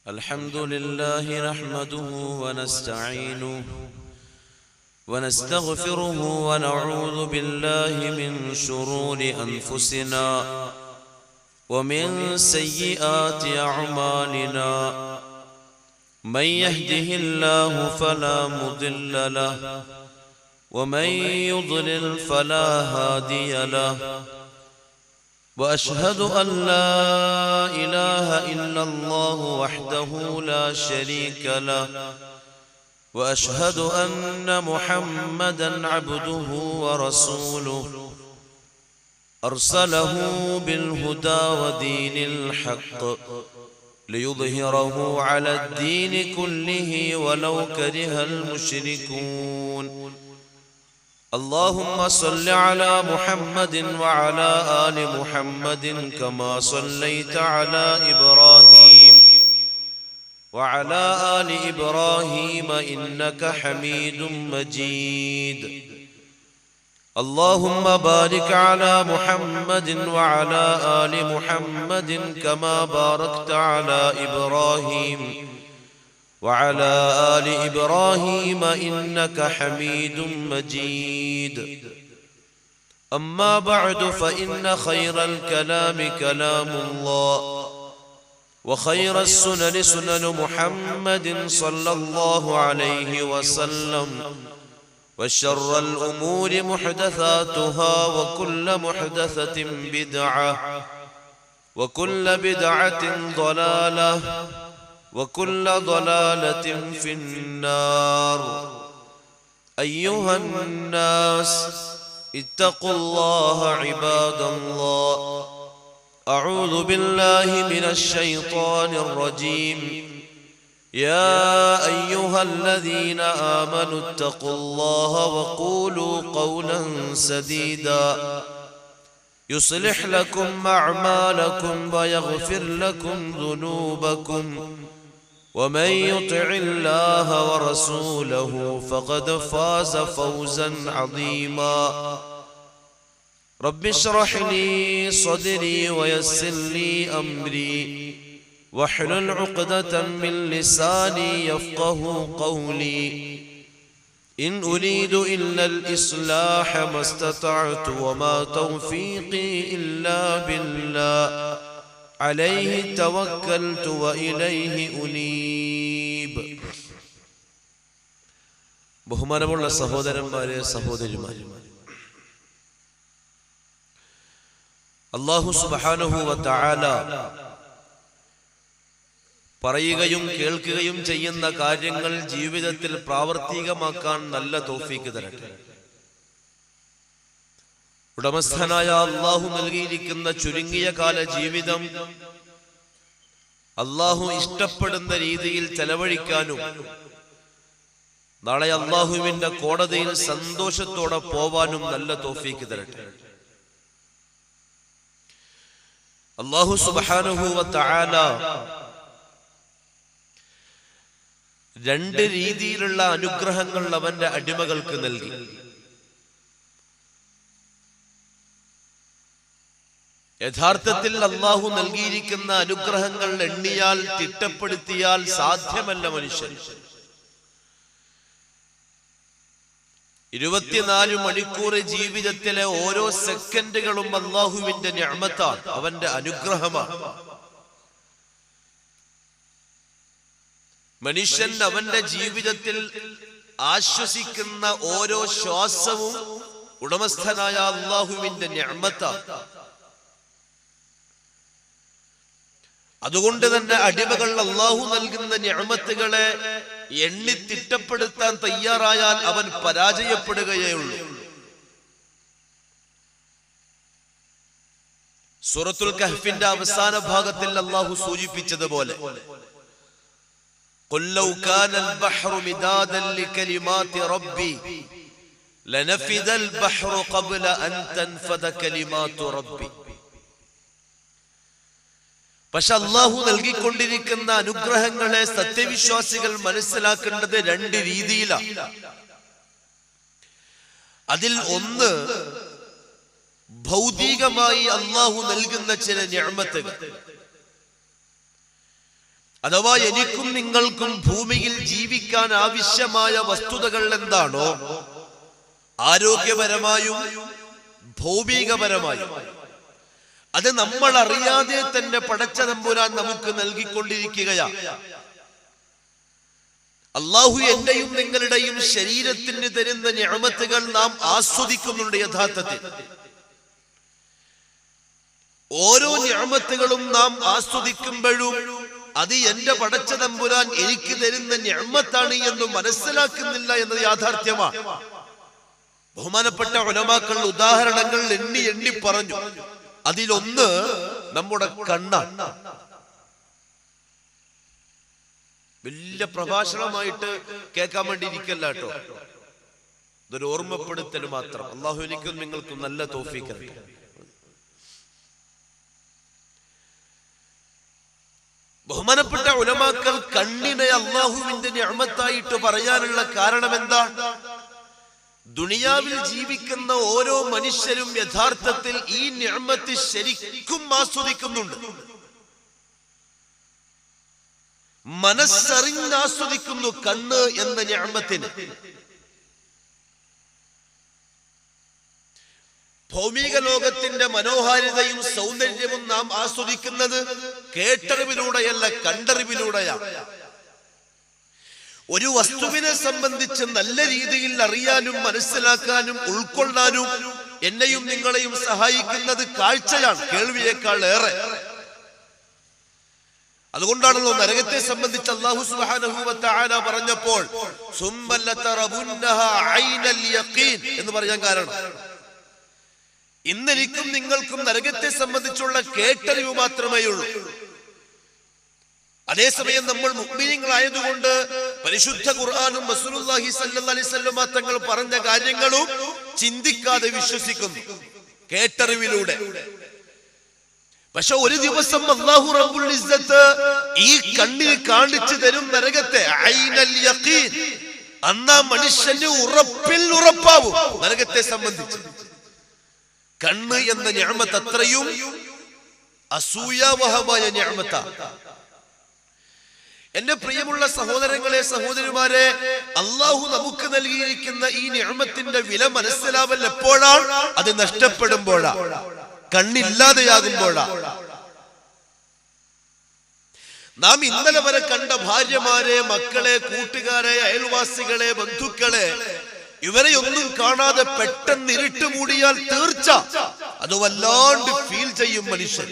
الحمد لله نحمده ونستعينه ونستغفره ونعوذ بالله من شرور أنفسنا ومن سيئات أعمالنا من يهده الله فلا مضل له ومن يضلل فلا هادي له وأشهد أن لا إله إلا الله وحده لا شريك له وأشهد أن محمدا عبده ورسوله أرسله بالهدى ودين الحق ليظهره على الدين كله ولو كره المشركون اللهم صل على محمد وعلى آل محمد كما صليت على إبراهيم وعلى آل إبراهيم إنك حميد مجيد اللهم بارك على محمد وعلى آل محمد كما باركت على إبراهيم وعلى آل إبراهيم إنك حميد مجيد أما بعد فإن خير الكلام كلام الله وخير السنن سنن محمد صلى الله عليه وسلم وشر الأمور محدثاتها وكل محدثة بدعة وكل بدعة ضلالة وكل ضلالة في النار أيها الناس اتقوا الله عباد الله أعوذ بالله من الشيطان الرجيم يا أيها الذين آمنوا اتقوا الله وقولوا قولا سديدا يصلح لكم أعمالكم ويغفر لكم ذنوبكم ومن يطع الله ورسوله فقد فاز فوزا عظيما رب اشرح لي صدري ويسر لي أمري واحلل عقدة من لساني يفقه قولي إن أريد إلا الإصلاح ما استطعت وما توفيقي إلا بالله عليه توكلت وإليه أنيب ബഹുമാനമുള്ള സഹോദരന്മാരെ സഹോദരിമാരെ അല്ലാഹു സുബ്ഹാനഹു വ തആല പറയുകയും കേൾക്കുകയും ചെയ്യുന്ന കാര്യങ്ങൾ ജീവിതത്തിൽ പ്രാവർത്തികമാക്കാൻ നല്ല തൗഫീഖ് തരട്ടെ. ഉടമസ്ഥനായ അല്ലാഹു നൽകിയിരിക്കുന്ന ചുരുങ്ങിയ കാല ജീവിതം അല്ലാഹു ഇഷ്ടപ്പെടുന്ന രീതിയിൽ ചെലവഴിക്കാനും നാളെ അല്ലാഹുവിന്റെ കോടതിയിൽ സന്തോഷത്തോടെ പോവാനും നല്ല തൗഫീഖ് തരട്ടെ. അല്ലാഹു സുബ്ഹാനഹു വ തആല രണ്ട് രീതിയിലുള്ള അനുഗ്രഹങ്ങൾ അവന്റെ അടിമകൾക്ക് നൽകി. യഥാർത്ഥത്തിൽ അല്ലാഹു നൽകിയിരിക്കുന്ന അനുഗ്രഹങ്ങൾ എണ്ണിയാൽ തിട്ടപ്പെടുത്തിയാൽ സാധ്യമല്ല മനുഷ്യൻ. 24 മണിക്കൂർ ജീവിതത്തിലെ ഓരോ സെക്കൻഡുകളും അല്ലാഹുവിന്റെ നിഅമത്താണ്, അവന്റെ അനുഗ്രഹമാണ്. മനുഷ്യൻ അവന്റെ ജീവിതത്തിൽ ആശ്വസിക്കുന്ന ഓരോ ശ്വാസവും ഉടമസ്ഥനായ അല്ലാഹുവിന്റെ നിഅമത്താണ്. അതുകൊണ്ട് തന്നെ അടിമകൾ അല്ലാഹു നൽകുന്ന നിഅമത്തുകളെ എണ്ണി തിട്ടപ്പെടുത്താൻ തയ്യാറായാൽ അവൻ പരാജയപ്പെടുകയുള്ളൂ. സൂറത്തുൽ കഹ്ഫിന്റെ അവസാന ഭാഗത്തിൽ അല്ലാഹു സൂചിപ്പിച്ചതുപോലെ قل لو كان البحر مدادا لكلمات ربي لنفذ البحر قبل أن تنفذ كلمات ربي. പക്ഷെ അല്ലാഹു നൽകിക്കൊണ്ടിരിക്കുന്ന അനുഗ്രഹങ്ങളെ സത്യവിശ്വാസികൾ മനസ്സിലാക്കേണ്ടത് രണ്ട് രീതിയിലാണ്. അതിൽ ഒന്ന് ഭൗതികമായി അല്ലാഹു നൽകുന്ന ചില നിഅമത്തുകൾ, അഥവാ എനിക്കും നിങ്ങൾക്കും ഭൂമിയിൽ ജീവിക്കാൻ ആവശ്യമായ വസ്തുതകൾ എന്താണോ, ആരോഗ്യപരമായും ഭൗമികപരമായും, അത് നമ്മൾ അറിയാതെ തന്നെ പടച്ച തമ്പുരാൻ നമുക്ക് നൽകിക്കൊണ്ടിരിക്കുകയാണ്. അള്ളാഹു എന്റെയും നിങ്ങളുടെയും ശരീരത്തിന് തരുന്ന നിഅമത്തുകൾ നാം ആസ്വദിക്കുന്നുണ്ട്. യഥാർത്ഥത്തിൽ ഓരോ നിഅമത്തുകളും നാം ആസ്വദിക്കുമ്പോഴും അത് എന്റെ പടച്ച തമ്പുരാൻ എനിക്ക് തരുന്ന നിഅമത്താണ് എന്ന് മനസ്സിലാക്കുന്നില്ല എന്നത് യാഥാർത്ഥ്യമാണ്. ബഹുമാനപ്പെട്ട ഉലമാക്കൾ ഉദാഹരണങ്ങൾ എണ്ണി എണ്ണി പറഞ്ഞു. അതിലൊന്ന് നമ്മുടെ കണ്ണാണ്. വലിയ പ്രഭാഷണമായിട്ട് കേൾക്കാൻ വേണ്ടി ഇരിക്കല്ല കേട്ടോ, ഇതൊരു ഓർമ്മപ്പെടുത്തൽ മാത്രം. അള്ളാഹു എനിക്കും നിങ്ങൾക്കും നല്ല തൗഫീഖ് നൽകട്ടെ. ബഹുമാനപ്പെട്ട ഉലമാക്കൾ കണ്ണിനെ അള്ളാഹുവിന്റെ നിഅമത്തായിട്ട് പറയാനുള്ള കാരണം എന്താണ്? ദുനിയാവിൽ ജീവിക്കുന്ന ഓരോ മനുഷ്യരും യഥാർത്ഥത്തിൽ ഈ നിഅമത്ത് ശരിക്കും ആസ്വദിക്കുന്നുണ്ട്, മനസ്സറിഞ്ഞ് ആസ്വദിക്കുന്നു കണ്ണ് എന്ന നിഅമത്തിനെ. ഭൗമിക ലോകത്തിന്റെ മനോഹാരിതയും സൗന്ദര്യവും നാം ആസ്വദിക്കുന്നത് കേട്ടറിവിലൂടെയല്ല, കണ്ടറിവിലൂടെയാണ്. ഒരു വസ്തുവിനെ സംബന്ധിച്ച് നല്ല രീതിയിൽ അറിയാനും മനസ്സിലാക്കാനും ഉൾക്കൊള്ളാനും എന്നെയും നിങ്ങളെയും സഹായിക്കുന്നത് കാഴ്ചയാണ്, കേൾവിയേക്കാൾ ഏറെ. അതുകൊണ്ടാണല്ലോ നരകത്തെ സംബന്ധിച്ച് അല്ലാഹു സുബ്ഹാനഹു വ തആല പറഞ്ഞപ്പോൾ സുമ്മ ലതറബുന്നഹ ഐനൽ യഖീൻ എന്ന് പറയാൻ കാരണം, ഇന്നെനിക്കും നിങ്ങൾക്കും നരകത്തെ സംബന്ധിച്ചുള്ള കേട്ടറിവ് മാത്രമേ ഉള്ളൂ. അതേസമയം നമ്മൾ മുഅ്മിനീങ്ങളായതുകൊണ്ട് പരിശുദ്ധ ഖുർആനും റസൂലുള്ളാഹി സ്വല്ലല്ലാഹി അലൈഹി വസല്ലം തങ്ങൾ പറഞ്ഞ കാര്യങ്ങളും ചിന്തിക്കാതെ വിശ്വസിക്കുന്നു കേട്ടറിവിലൂടെ. പക്ഷെ ഒരു ദിവസം അല്ലാഹു റബ്ബുൽ ഇസ്സത്ത് ഈ കണ്ണിന് കാണിച്ചു തരും നരകത്തെ, ഐനൽ യഖീൻ. അന്നാ മനുഷ്യന് ഉറപ്പിൽ ഉറപ്പാവും നരകത്തെ സംബന്ധിച്ച്. കണ്ണ് എന്ന നിഅമത്ത് അത്രയും അസൂയാവഹമായ നിഅമത്താണ്. എന്റെ പ്രിയമുള്ള സഹോദരങ്ങളെ, സഹോദരിമാരെ, അള്ളാഹു നമുക്ക് നൽകിയിരിക്കുന്ന ഈ നിഅമത്തിന്റെ വില മനസ്സിലാവൽ എപ്പോഴാണ്? അത് നഷ്ടപ്പെടുമ്പോഴാണ്, കണ്ണില്ലാതെയാകുമ്പോഴാണ്. നാം ഇന്നലെ വരെ കണ്ട ഭാര്യമാരെ, മക്കളെ, കൂട്ടുകാരെ, അയൽവാസികളെ, ബന്ധുക്കളെ, ഇവരെയൊന്നും കാണാതെ പെട്ടെന്ന് ഇരുട്ട് മൂടിയാൽ തീർച്ച അത് വല്ലാണ്ട് ഫീൽ ചെയ്യും മനുഷ്യൻ.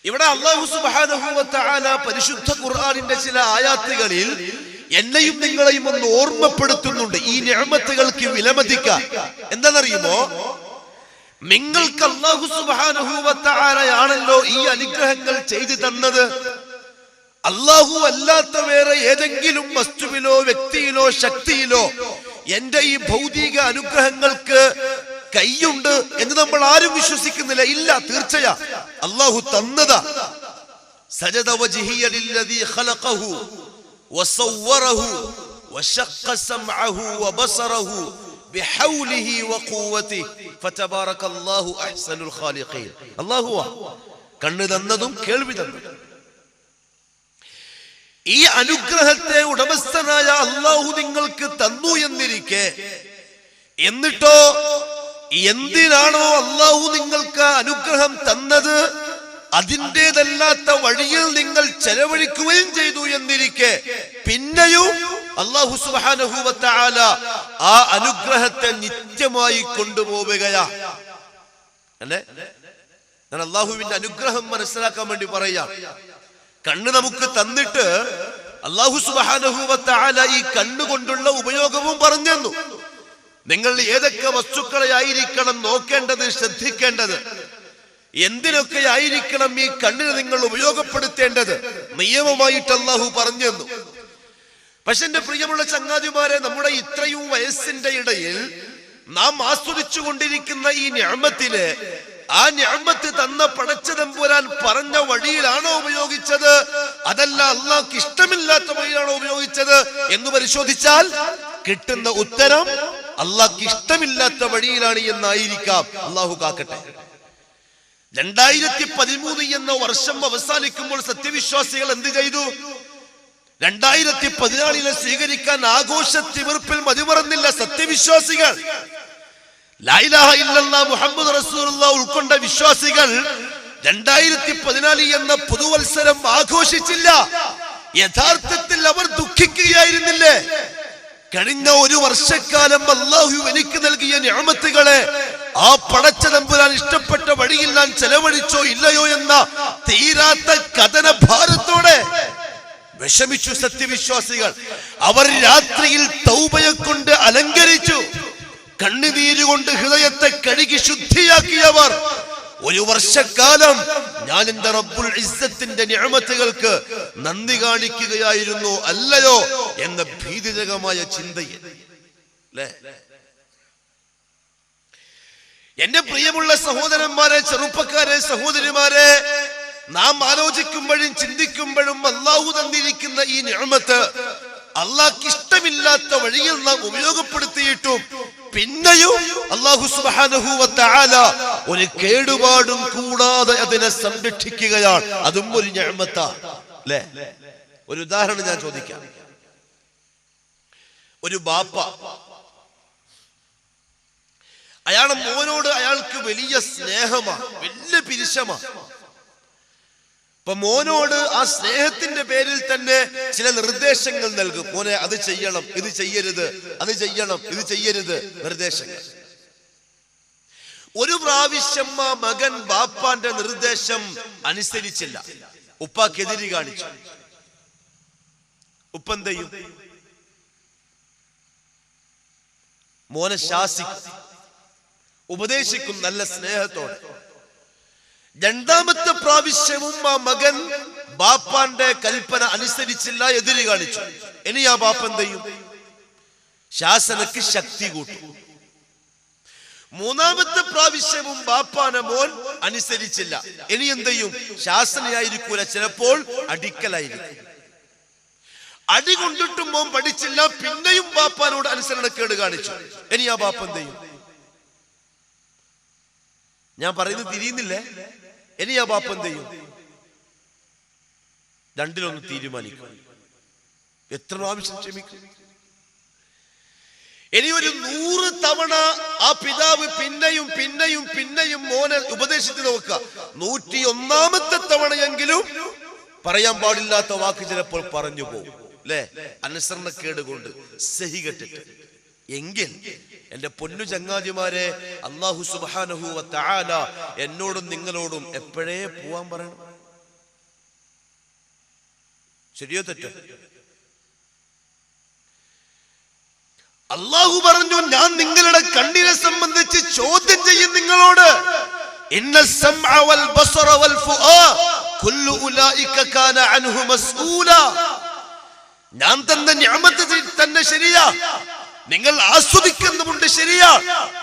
ഇവിടെ അല്ലാഹു സുബ്ഹാനഹു വ തആല പരിശുദ്ധ ഖുർആനിന്റെ ചില ആയാത്തുകളിൽ എന്നെയും നിങ്ങളെയും ഒന്ന് ഓർമ്മപ്പെടുത്തുന്നുണ്ട് ഈ നിഅമത്തുകൾക്ക് വിലമതിക്കാൻ. എന്താണെന്നറിയുമോ? നിങ്ങൾക്ക് അല്ലാഹു സുബ്ഹാനഹു വ തആലയാണല്ലോ ഈ അനുഗ്രഹങ്ങൾ ചെയ്തു തന്നത്. അല്ലാഹു അല്ലാത്ത വേറെ ഏതെങ്കിലും വസ്തുവിലോ വ്യക്തിയിലോ ശക്തിയിലോ എന്റെ ഈ ഭൗതിക അനുഗ്രഹങ്ങൾക്ക് കൈയുണ്ട് എന്ന് നമ്മൾ ആരും വിശ്വസിക്കുന്നില്ല. ഇല്ല, തീർച്ചയാ അല്ലാഹു തന്നതാ. സജദ വജ്ഹിയ ലില്ലദീ ഖലഖഹു വസവ്വറഹു വശഖ സമഅഹു വബസറഹു ബിഹൗലിഹി വഖുവതിഹി ഫതബാറകല്ലാഹു അഹ്സനുൽ ഖാലിഖീൻ. അല്ലാഹുവാ കണ്ണ് തന്നതും കേൾവി തന്നതും. ഈ അനുഗ്രഹത്തെ ഉടമസ്ഥനായ അല്ലാഹു നിങ്ങൾക്ക് തന്നു എന്നിരിക്കെ, എന്നിട്ടോ എന്തിനാണോ അല്ലാഹു നിങ്ങൾക്ക് അനുഗ്രഹം തന്നത് അതിൻ്റെതല്ലാത്ത വഴിയിൽ നിങ്ങൾ ചെലവഴിക്കുകയും ചെയ്തു എന്നിരിക്കെ, പിന്നെയും അല്ലാഹു സുബ്ഹാനഹു വ തആല ആ അനുഗ്രഹത്തെ നിത്യമായി കൊണ്ടുപോവുകയാ. അല്ലേ? ഞാൻ അല്ലാഹുവിന്റെ അനുഗ്രഹം മനസ്സിലാക്കാൻ വേണ്ടി പറയാം. കണ്ണ് നമുക്ക് തന്നിട്ട് അല്ലാഹു സുബ്ഹാനഹു വ തആല ഈ കണ്ണുകൊണ്ടുള്ള ഉപയോഗവും പറഞ്ഞു തന്നു. നിങ്ങൾ ഏതൊക്കെ വസ്തുക്കളെ ആയിരിക്കണം നോക്കേണ്ടത്, ശ്രദ്ധിക്കേണ്ടത്, എന്തിനൊക്കെ ആയിരിക്കണം ഈ കണ്ണിന് നിങ്ങൾ ഉപയോഗപ്പെടുത്തേണ്ടത്, നിയമമായിട്ട് അല്ലാഹു പറഞ്ഞു തന്നു. പക്ഷെ എന്റെ പ്രിയമുള്ള ചങ്ങാതിമാരെ, നമ്മുടെ ഇത്രയും വയസ്സിന്റെ ഇടയിൽ നാം ആസ്വദിച്ചു കൊണ്ടിരിക്കുന്ന ഈ നിഅമത്തിലെ ആ നിഅമത്ത് തന്ന പടച്ച തമ്പുരാൻ പറഞ്ഞ വഴിയിലാണോ ഉപയോഗിച്ചത്, അതല്ല അല്ലാഹുക്ക് ഇഷ്ടമില്ലാത്ത വഴിയിലാണോ ഉപയോഗിച്ചത് എന്ന് പരിശോധിച്ചാൽ കിട്ടുന്ന ഉത്തരം അല്ലാഹുക്ക് ഇഷ്ടമില്ലാത്ത വഴിയിലാണ് എന്നായിരിക്കാം. അല്ലാഹു കാക്കട്ടെ. 2013 എന്ന വർഷം അവസാനിക്കുമ്പോൾ സത്യവിശ്വാസികൾ എന്ത് ചെയ്തു? 2014 സ്വീകരിക്കാൻ ആഘോഷ തിമിർപ്പിൽ മതിമറന്നില്ല സത്യവിശ്വാസികൾ. ലാ ഇലാഹ ഇല്ലല്ലാഹ് മുഹമ്മദ് റസൂലുള്ളാഹ് ഉൾക്കൊണ്ട വിശ്വാസികൾ 2014 എന്ന പുതുവത്സരം ആഘോഷിച്ചില്ല. യഥാർത്ഥത്തിൽ അവർ ദുഃഖിക്കുകയായിരുന്നില്ലേ? കഴിഞ്ഞ ഒരു വർഷക്കാലം അല്ലാഹു എനിക്ക് നൽകിയ നിഅമത്തുകളെ ആ പടച്ച തമ്പുരാൻ ഇഷ്ടപ്പെട്ട വഴിയിൽ ഞാൻ ചെലവഴിച്ചോ ഇല്ലയോ എന്ന തീരാത്ത കഥന ഭാരത്തോടെ വിഷമിച്ചു സത്യവിശ്വാസികൾ. അവർ രാത്രിയിൽ തൗബയെ കൊണ്ട് അലങ്കരിച്ചു. കണ്ണുനീരുകൊണ്ട് ഹൃദയത്തെ കഴുകി ശുദ്ധിയാക്കിയവർ ഒരു വർഷക്കാലം ഞാൻ എന്റെ റബ്ബുൽ ഇസ്സത്തിന്റെ നിഅമത്തുകൾക്ക് നന്ദി കാണിക്കുകയായിരുന്നു അല്ലയോ എന്ന ഭീതിജകമായ ചിന്തയിൽ. എന്റെ പ്രിയമുള്ള സഹോദരന്മാരെ, ചെറുപ്പക്കാരെ, സഹോദരിമാരെ, നാം ആലോചിക്കുമ്പോഴും ചിന്തിക്കുമ്പോഴും അല്ലാഹു തന്നിരിക്കുന്ന ഈ നിഅമത്ത് അല്ലാഹുക്ക് ഇഷ്ടമില്ലാത്ത വഴിയിൽ നാം ഉപയോഗപ്പെടുത്തിയിട്ടും പിന്നെയും അല്ലാഹു സുബ്ഹാനഹു വ തആല ഒരു കേടുപാടും കൂടാതെ അതിനെ സംരക്ഷിക്കുകയാണ്. അതും ഒരു നിഅമത്താണ് അല്ലേ? ഒരു ഉദാഹരണം ഞാൻ ചോദിക്കാം. ഒരു ബാപ്പ അയാളുടെ മോനോട് അയാൾക്ക് വലിയ സ്നേഹമാണ്, വലിയ പിരിശമാണ്. അപ്പൊ മോനോട് ആ സ്നേഹത്തിന്റെ പേരിൽ തന്നെ ചില നിർദ്ദേശങ്ങൾ നൽകും. മോനെ അത് ചെയ്യണം, ഇത് ചെയ്യരുത്, അത് ചെയ്യണം, ഇത് ചെയ്യരുത്, നിർദ്ദേശങ്ങൾ. ഒരു പ്രാവശ്യം ആ മകൻ ബാപ്പാന്റെ നിർദ്ദേശം അനുസരിച്ചില്ല, ഉപ്പാക്കെതിരി കാണിച്ചു. ഉപ്പ എന്ത് ചെയ്യും? മോനെ ശാസിക്കും, ഉപദേശിക്കും നല്ല സ്നേഹത്തോടെ. രണ്ടാമത്തെ പ്രാവശ്യവും ആ മകൻ ബാപ്പാന്റെ കൽപ്പന അനുസരിച്ചില്ല, എതിരി കാണിച്ചു. ഇനി ആ ബാപ്പ എന്ത് ചെയ്യും? ശാസനക്ക് ശക്തി കൂട്ടും. മൂന്നാമത്തെ പ്രാവശ്യവും ബാപ്പാനെ മോൻ അനുസരിച്ചില്ല. ഇനി എന്ത് ചെയ്യും? ശാസനയായിരിക്കൂല, ചിലപ്പോൾ അടിക്കലായിരിക്കും. അടി കൊണ്ടിട്ടും മോൻ പഠിച്ചില്ല, പിന്നെയും ബാപ്പാനോട് അനുസരണക്കേട് കാണിച്ചു. ഇനി ആ ബാപ്പ എന്ത് ചെയ്യും? ഞാൻ പറയുന്നത് തിരിയുന്നില്ലേ? ഇനി ആ ബാപ്പ എന്ത് ചെയ്യും? രണ്ടിലൊന്ന് തീരുമാനിക്കും. എത്ര പ്രാവശ്യം ക്ഷമിക്കും? ഇനി ഒരു 100 തവണ ആ പിതാവ് പിന്നെയും പിന്നെയും പിന്നെയും മോനെ ഉപദേശിച്ച് നോക്കുക. 101ാമത്തെ തവണയെങ്കിലും പറയാൻ പാടില്ലാത്ത വാക്ക് ചിലപ്പോൾ പറഞ്ഞു പോകും അല്ലെ? അനുസരണക്കേട് കൊണ്ട് സഹി കെട്ടിട്ട്. എങ്കിൽ എന്റെ പൊന്നു ചങ്ങാതിമാരെ, അല്ലാഹു സുബ്ഹാനഹു വ തആല എന്നോടും നിങ്ങളോടും എപ്പോഴേ പോവാൻ പറയണം? ശരിയോ തെറ്റോ? അല്ലാഹു പറഞ്ഞു, ഞാൻ നിങ്ങളുടെ കണ്ണിനെ സംബന്ധിച്ച് ചോദ്യം ചെയ്യും നിങ്ങളോട്. ഇന്ന സമഅ വൽ ബസറ വൽ ഫുആദ കുല്ലു ഉലൈക കാന അൻഹു മസ്ഊല. ഞാൻ തന്ന നിഅമത്ത് തന്നെ ശരിയാ, നിങ്ങൾ ആസ്വദിക്കുന്നുമുണ്ട് ശരിയാ,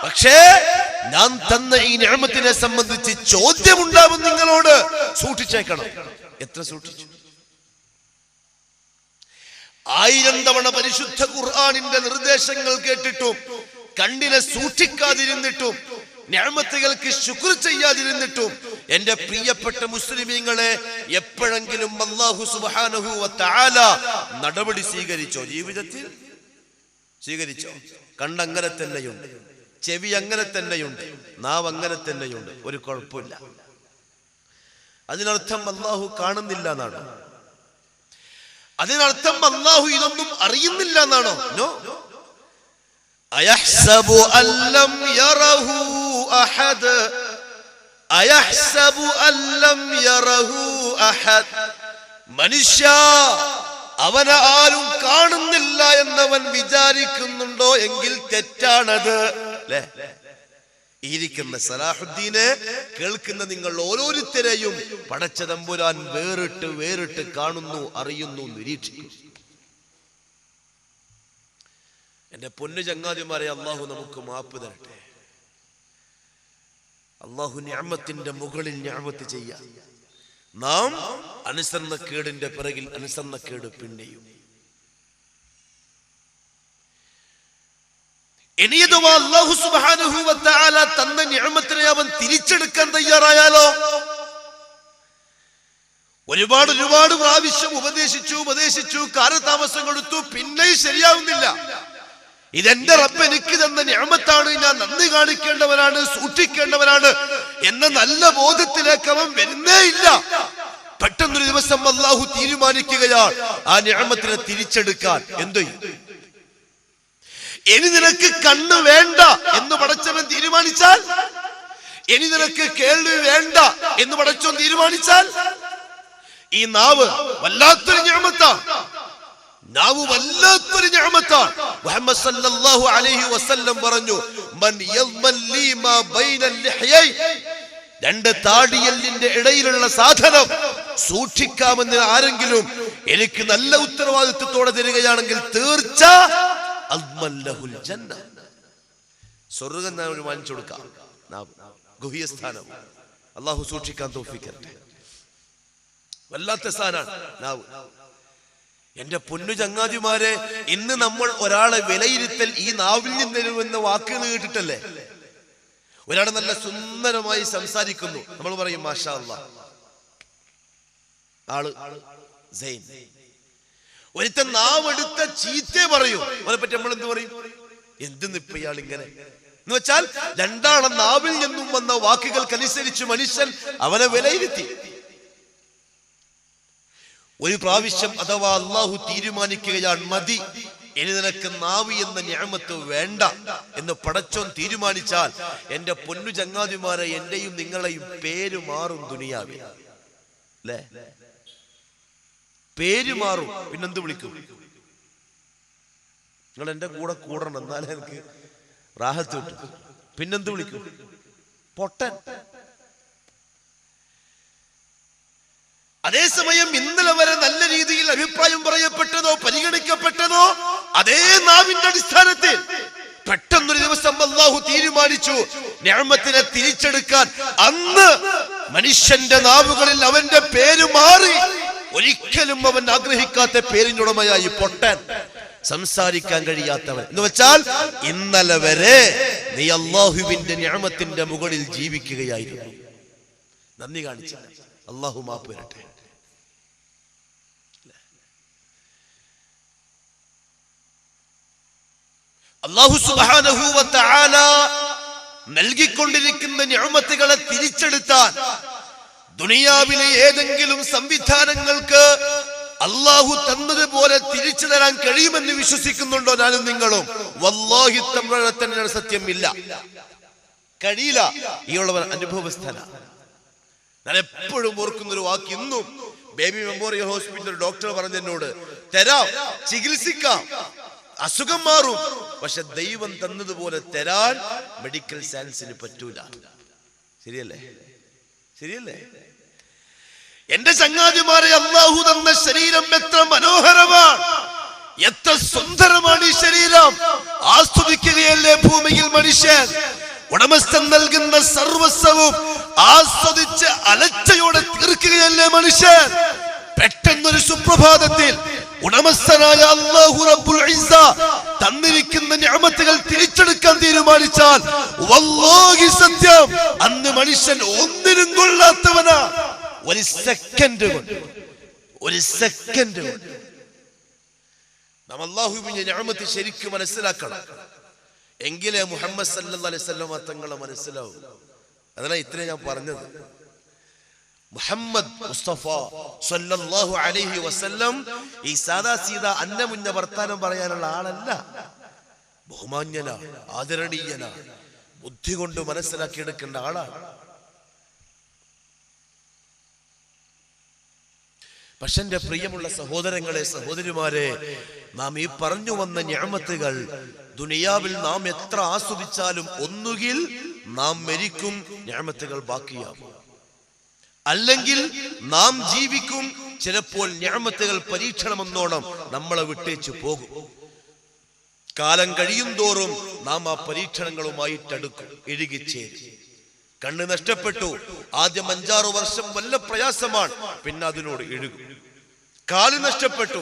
പക്ഷേ ഞാൻ തന്ന ഈ നിഅമത്തിനെ സംബന്ധിച്ച് ചോദ്യമുണ്ടാവും നിങ്ങളോട്. സൂക്ഷിച്ചേക്കണം. എത്ര സൂക്ഷിച്ചു? 1000 തവണ പരിശുദ്ധ ഖുർആനിന്റെ നിർദ്ദേശങ്ങൾ കേട്ടിട്ടും കണ്ണിനെ സൂക്ഷിക്കാതിരുന്നിട്ടും നിഅമത്തുകൾക്ക് ശുക്ർ ചെയ്യാതിരുന്നിട്ടും എന്റെ പ്രിയപ്പെട്ട മുസ്ലിമീങ്ങളെ, എപ്പോഴെങ്കിലും അല്ലാഹു സുബ്ഹാനഹു വ തആല നടപടി സ്വീകരിച്ചോ? ജീവിതത്തിൽ സ്വീകരിച്ചോ? കണ്ണങ്ങനെ തന്നെയുണ്ട്, ചെവി അങ്ങനെ തന്നെയുണ്ട്, നാവ് അങ്ങനെ തന്നെയുണ്ട്, ഒരു കുഴപ്പമില്ല. അതിനർത്ഥം അല്ലാഹു കാണുന്നില്ല എന്നാണോ? അതിനർത്ഥം അല്ലാഹു ഇതൊന്നും അറിയുന്നില്ല എന്നാണോ? നോ. അയഹ്സബു അല്ലം യറഹു അഹദ്, അയഹ്സബു അല്ലം യറഹു അഹദ്. മനുഷ്യ, അവനെ ആരും കാണുന്നില്ല എന്നവൻ വിചാരിക്കുന്നുണ്ടോ എങ്കിൽ തെറ്റാണത്. അല്ലേ? ഇരിക്കുന്ന സലാഹുദ്ദീനെ, കേൾക്കുന്ന നിങ്ങൾ ഓരോരുത്തരെയും പടച്ച തമ്പുരാൻ വേറിട്ട് വേറിട്ട് കാണുന്നു, അറിയുന്നു, നിരീക്ഷിക്കുന്നു. എന്റെ പൊന്നു ചങ്ങാതിമാരെ, അല്ലാഹു നമുക്ക് മാപ്പ് തരട്ടെ. അല്ലാഹു നിഅമത്തിന്റെ മുകളിൽ നിഅമത്ത് ചെയ്യാം. നാം അനുസരണക്കേടിന്റെ പിറകിൽ അനുസരണക്കേട് പിന്നെയും. ഇനിയതുവാ അല്ലാഹു സുബ്ഹാനഹു വ തആല തന്ന നിഅമത്തിനെ അവൻ തിരിച്ചെടുക്കാൻ തയ്യാറായാലോ? ഒരുപാട് പ്രാവശ്യം ഉപദേശിച്ചു കാലതാമസം കൊടുത്തു, പിന്നെയും ശരിയാവുന്നില്ല. ഇതെന്റെ റബ്ബ് എനിക്ക് തന്ന നിഅമത്താണ്, ഞാൻ നന്ദി കാണിക്കേണ്ടവനാണ്, സൂക്ഷിക്കേണ്ടവനാണ് എന്ന നല്ല ബോധത്തിലേക്ക് അവൻ വരുന്നേ ഇല്ല. പെട്ടെന്നൊരു ദിവസം അല്ലാഹു തീരുമാനിക്കുകയാണ് ആ നിഅമത്തിനെ തിരിച്ചെടുക്കാൻ. എന്ത്? ഇനി നിനക്ക് കണ്ണ് വേണ്ട എന്ന് പടച്ചവൻ തീരുമാനിച്ചാൽ, ഇനി നിനക്ക് കേൾവി വേണ്ട എന്ന് പടച്ചവൻ തീരുമാനിച്ചാൽ, ഈ നാവ് വല്ലാത്തൊരു നിഅമത്താണ്. നാവ് വല്ലാത്തൊരു നിഅമത്താണ്. മുഹമ്മദ് സല്ലല്ലാഹു അലൈഹി വസല്ലം പറഞ്ഞു, മൻ യദ്മൻ ലീ മാ ബൈനൽ ലിഹ്യൈ, രണ്ട് താടിയെല്ലിന്റെ ഇടയിലുള്ള സാധനം സൂക്ഷിക്കാമെന്ന് ആരെങ്കിലും എനിക്ക് നല്ല ഉത്തരവാദിത്വത്തോടെ തരികയാണെങ്കിൽ തീർച്ച അദ്മൻ ലഹുൽ ജന്ന, സ്വർഗ്ഗം ഞാൻ വാങ്ങിച്ചു കൊടുക്കാം. ഗുഹ്യസ്ഥാനം അല്ലാഹു സൂക്ഷിക്കാൻ തൗഫീഖ് തരട്ടെ. വല്ലാത്ത സ്ഥാനാണ് നാവ്. എന്റെ പൊന്നു ചങ്ങാതിമാരെ, ഇന്ന് നമ്മൾ ഒരാളെ വിലയിരുത്തൽ ഈ നാവിൽ നിന്നെന്ന വാക്കുകൾ കേട്ടിട്ടല്ലേ? ഒരാൾ നല്ല സുന്ദരമായി സംസാരിക്കുന്നു, നമ്മൾ പറയും മാഷാ അല്ലാഹ്, ആള് സൈൻ. ഒരുത്തൻ നാവെടുത്ത ചീത്തേ പറയും, അവനെ പറ്റി നമ്മൾ എന്ത് പറയും? എന്തെന്ന് ഇപ്പൊ ഇയാൾ ഇങ്ങനെ എന്ന് വെച്ചാൽ, രണ്ടാളെ നാവിൽ നിന്നും വന്ന വാക്കുകൾക്കനുസരിച്ച് മനുഷ്യൻ അവനെ വിലയിരുത്തി. ഒരു പ്രാവശ്യം അഥവാ അല്ലാഹു തീരുമാനിക്കുകയാണ്, മതി, ഇനി നിനക്ക് നാവി എന്ന നിഅമത്ത് വേണ്ട എന്ന് പടച്ചോൻ തീരുമാനിച്ചാൽ, എന്റെ പൊന്നു ചങ്ങാതിമാരെ, എന്റെയും നിങ്ങളെയും പേര് മാറും ദുനിയാവിൽ. അല്ലേ? പേര് മാറും. പിന്നെന്ത് വിളിക്കും? നിങ്ങൾ എന്റെ കൂടെ കൂടണം, എന്നാലേ എനിക്ക് റാഹത്ത് കിട്ടും. പിന്നെന്ത് വിളിക്കും? പൊട്ടൻ. അതേസമയം ഇന്നലെ വരെ നല്ല രീതിയിൽ അഭിപ്രായം പറയപ്പെട്ടതോ പരിഗണിക്കപ്പെട്ടതോ അതേ നാവിന്റെ അടിസ്ഥാനത്തിൽ പെട്ടെന്നൊരു ദിവസം അല്ലാഹു തീരുമാനിച്ചു നിഅമത്തിനെ തിരിച്ചെടുക്കാൻ. അന്ന് മനുഷ്യന്റെ നാവുകളിൽ അവന്റെ പേര് മാറി. ഒരിക്കലും അവൻ ആഗ്രഹിക്കാത്ത പേരിനുടമയായി പൊട്ടൻ, സംസാരിക്കാൻ കഴിയാത്തവൻ. എന്ന് വെച്ചാൽ ഇന്നലെ വരെ നീ അല്ലാഹുവിന്റെ നിഅമത്തിന്റെ മുകളിൽ ജീവിക്കുകയായിരുന്നു, നന്ദി കാണിച്ച. അല്ലാഹു മാപ്പ് തരട്ടെ. അല്ലാഹു സുബ്ഹാനഹു വ തആല നൽകിക്കൊണ്ടിരിക്കുന്ന നിഅമത്തുകളെ തിരിച്ചെടുത്താൽ ദുനിയാവിലെ ഏതെങ്കിലും സംവിധാനങ്ങൾക്ക് അല്ലാഹു തന്നതുപോലെ തിരിച്ചു തരാൻ കഴിയുമെന്ന് വിശ്വസിക്കുന്നുണ്ടോ ഞാനും നിങ്ങളും? വല്ലാഹി തമ്പഴത്തന്നെ സത്യമില്ല, കഴിയില്ല. ഈയുള്ളവൻ അനുഭവസ്ഥന. ഞാൻ എപ്പോഴും ഓർക്കുന്നൊരു വാക്ക്, ഇന്നും ബേബി മെമ്മോറിയൽ ഹോസ്പിറ്റൽ ഡോക്ടർ പറഞ്ഞെന്നോട്, തരാം, ചികിത്സിക്കാം, അസുഖം മാറും, പക്ഷെ ദൈവം തന്നതുപോലെ തരാൻ മെഡിക്കൽ സയൻസിന് പറ്റൂല. ശരിയല്ലേ? ശരിയല്ലേ? എന്റെ ചങ്ങാതിമാരെ, അല്ലാഹു തന്ന ശരീരം എത്ര മനോഹരമാണ്, എത്ര സുന്ദരമാണ് ഈ ശരീരം. ആസ്വദിക്കുകയല്ലേ ഭൂമിയിൽ മനുഷ്യൻ. ഉടമസ്ഥൻ നൽകുന്ന സർവസ്വവും ആസ്വദിച്ച് അലച്ചയോടെ തീർക്കുകയല്ലേ മനുഷ്യൻ. പെട്ടെന്നൊരു സുപ്രഭാതത്തിൽ ഉടമസ്ഥനായ അല്ലാഹു റബ്ബുൽ ഇസ്സ തന്നിരിക്കുന്ന നിഅമത്തുകൾ തിരിച്ചെടുക്കാൻ തീരുമാനിച്ചാൽ വല്ലാഹി സത്യം, അന്ന് മനുഷ്യൻ ഒന്നിനും കൊള്ളാത്തവനാ. ഒരു സെക്കൻഡ് കൊണ്ട് നാം അല്ലാഹുവിന്റെ നിഅമത്ത് ശരിക്കും മനസ്സിലാക്കണം. എങ്കിലേ മുഹമ്മദ് സല്ലല്ലാഹു അലൈഹി വസല്ലം തങ്ങളെ മനസ്സിലാവും. അതാണ് ഇത്രയും ഞാൻ പറഞ്ഞത്. മുഹമ്മദ് മുസ്തഫ സല്ലല്ലാഹു അലൈഹി വസല്ലം ഈ സാദാ സീദാ അന്നമുന്ന വർത്താനം പറയാനുള്ള ആളല്ല. ബഹുമാന്യനാണ്, ആദരണീയനാണ്, ബുദ്ധി കൊണ്ട് മനസ്സിലാക്കിയെടുക്കേണ്ട ആളാണ്. പക്ഷെ എന്റെ പ്രിയമുള്ള സഹോദരങ്ങളെ, സഹോദരിമാരെ, നാം ഈ പറഞ്ഞു വന്ന നിഅമത്തുകൾ ദുനിയാവിൽ നാം എത്ര ആസ്വദിച്ചാലും ഒന്നുകിൽ നാം മരിക്കും, നിഅമത്തുകൾ ബാക്കിയാവും, അല്ലെങ്കിൽ നാം ജീവിക്കും. ചിലപ്പോൾ നിഅമത്തുകൾ പരീക്ഷണമെന്നോണം നമ്മളെ വിട്ടേച്ചു പോകും. കാലം കഴിയും തോറും നാം ആ പരീക്ഷണങ്ങളുമായിട്ടടുക്കും, ഇഴുകിച്ചേരും. കണ്ണ് നഷ്ടപ്പെട്ടു, ആദ്യം 5-6 വർഷം വല്ല പ്രയാസമാണ്, പിന്നെ അതിനോട് ഇഴുകും. കാല് നഷ്ടപ്പെട്ടു.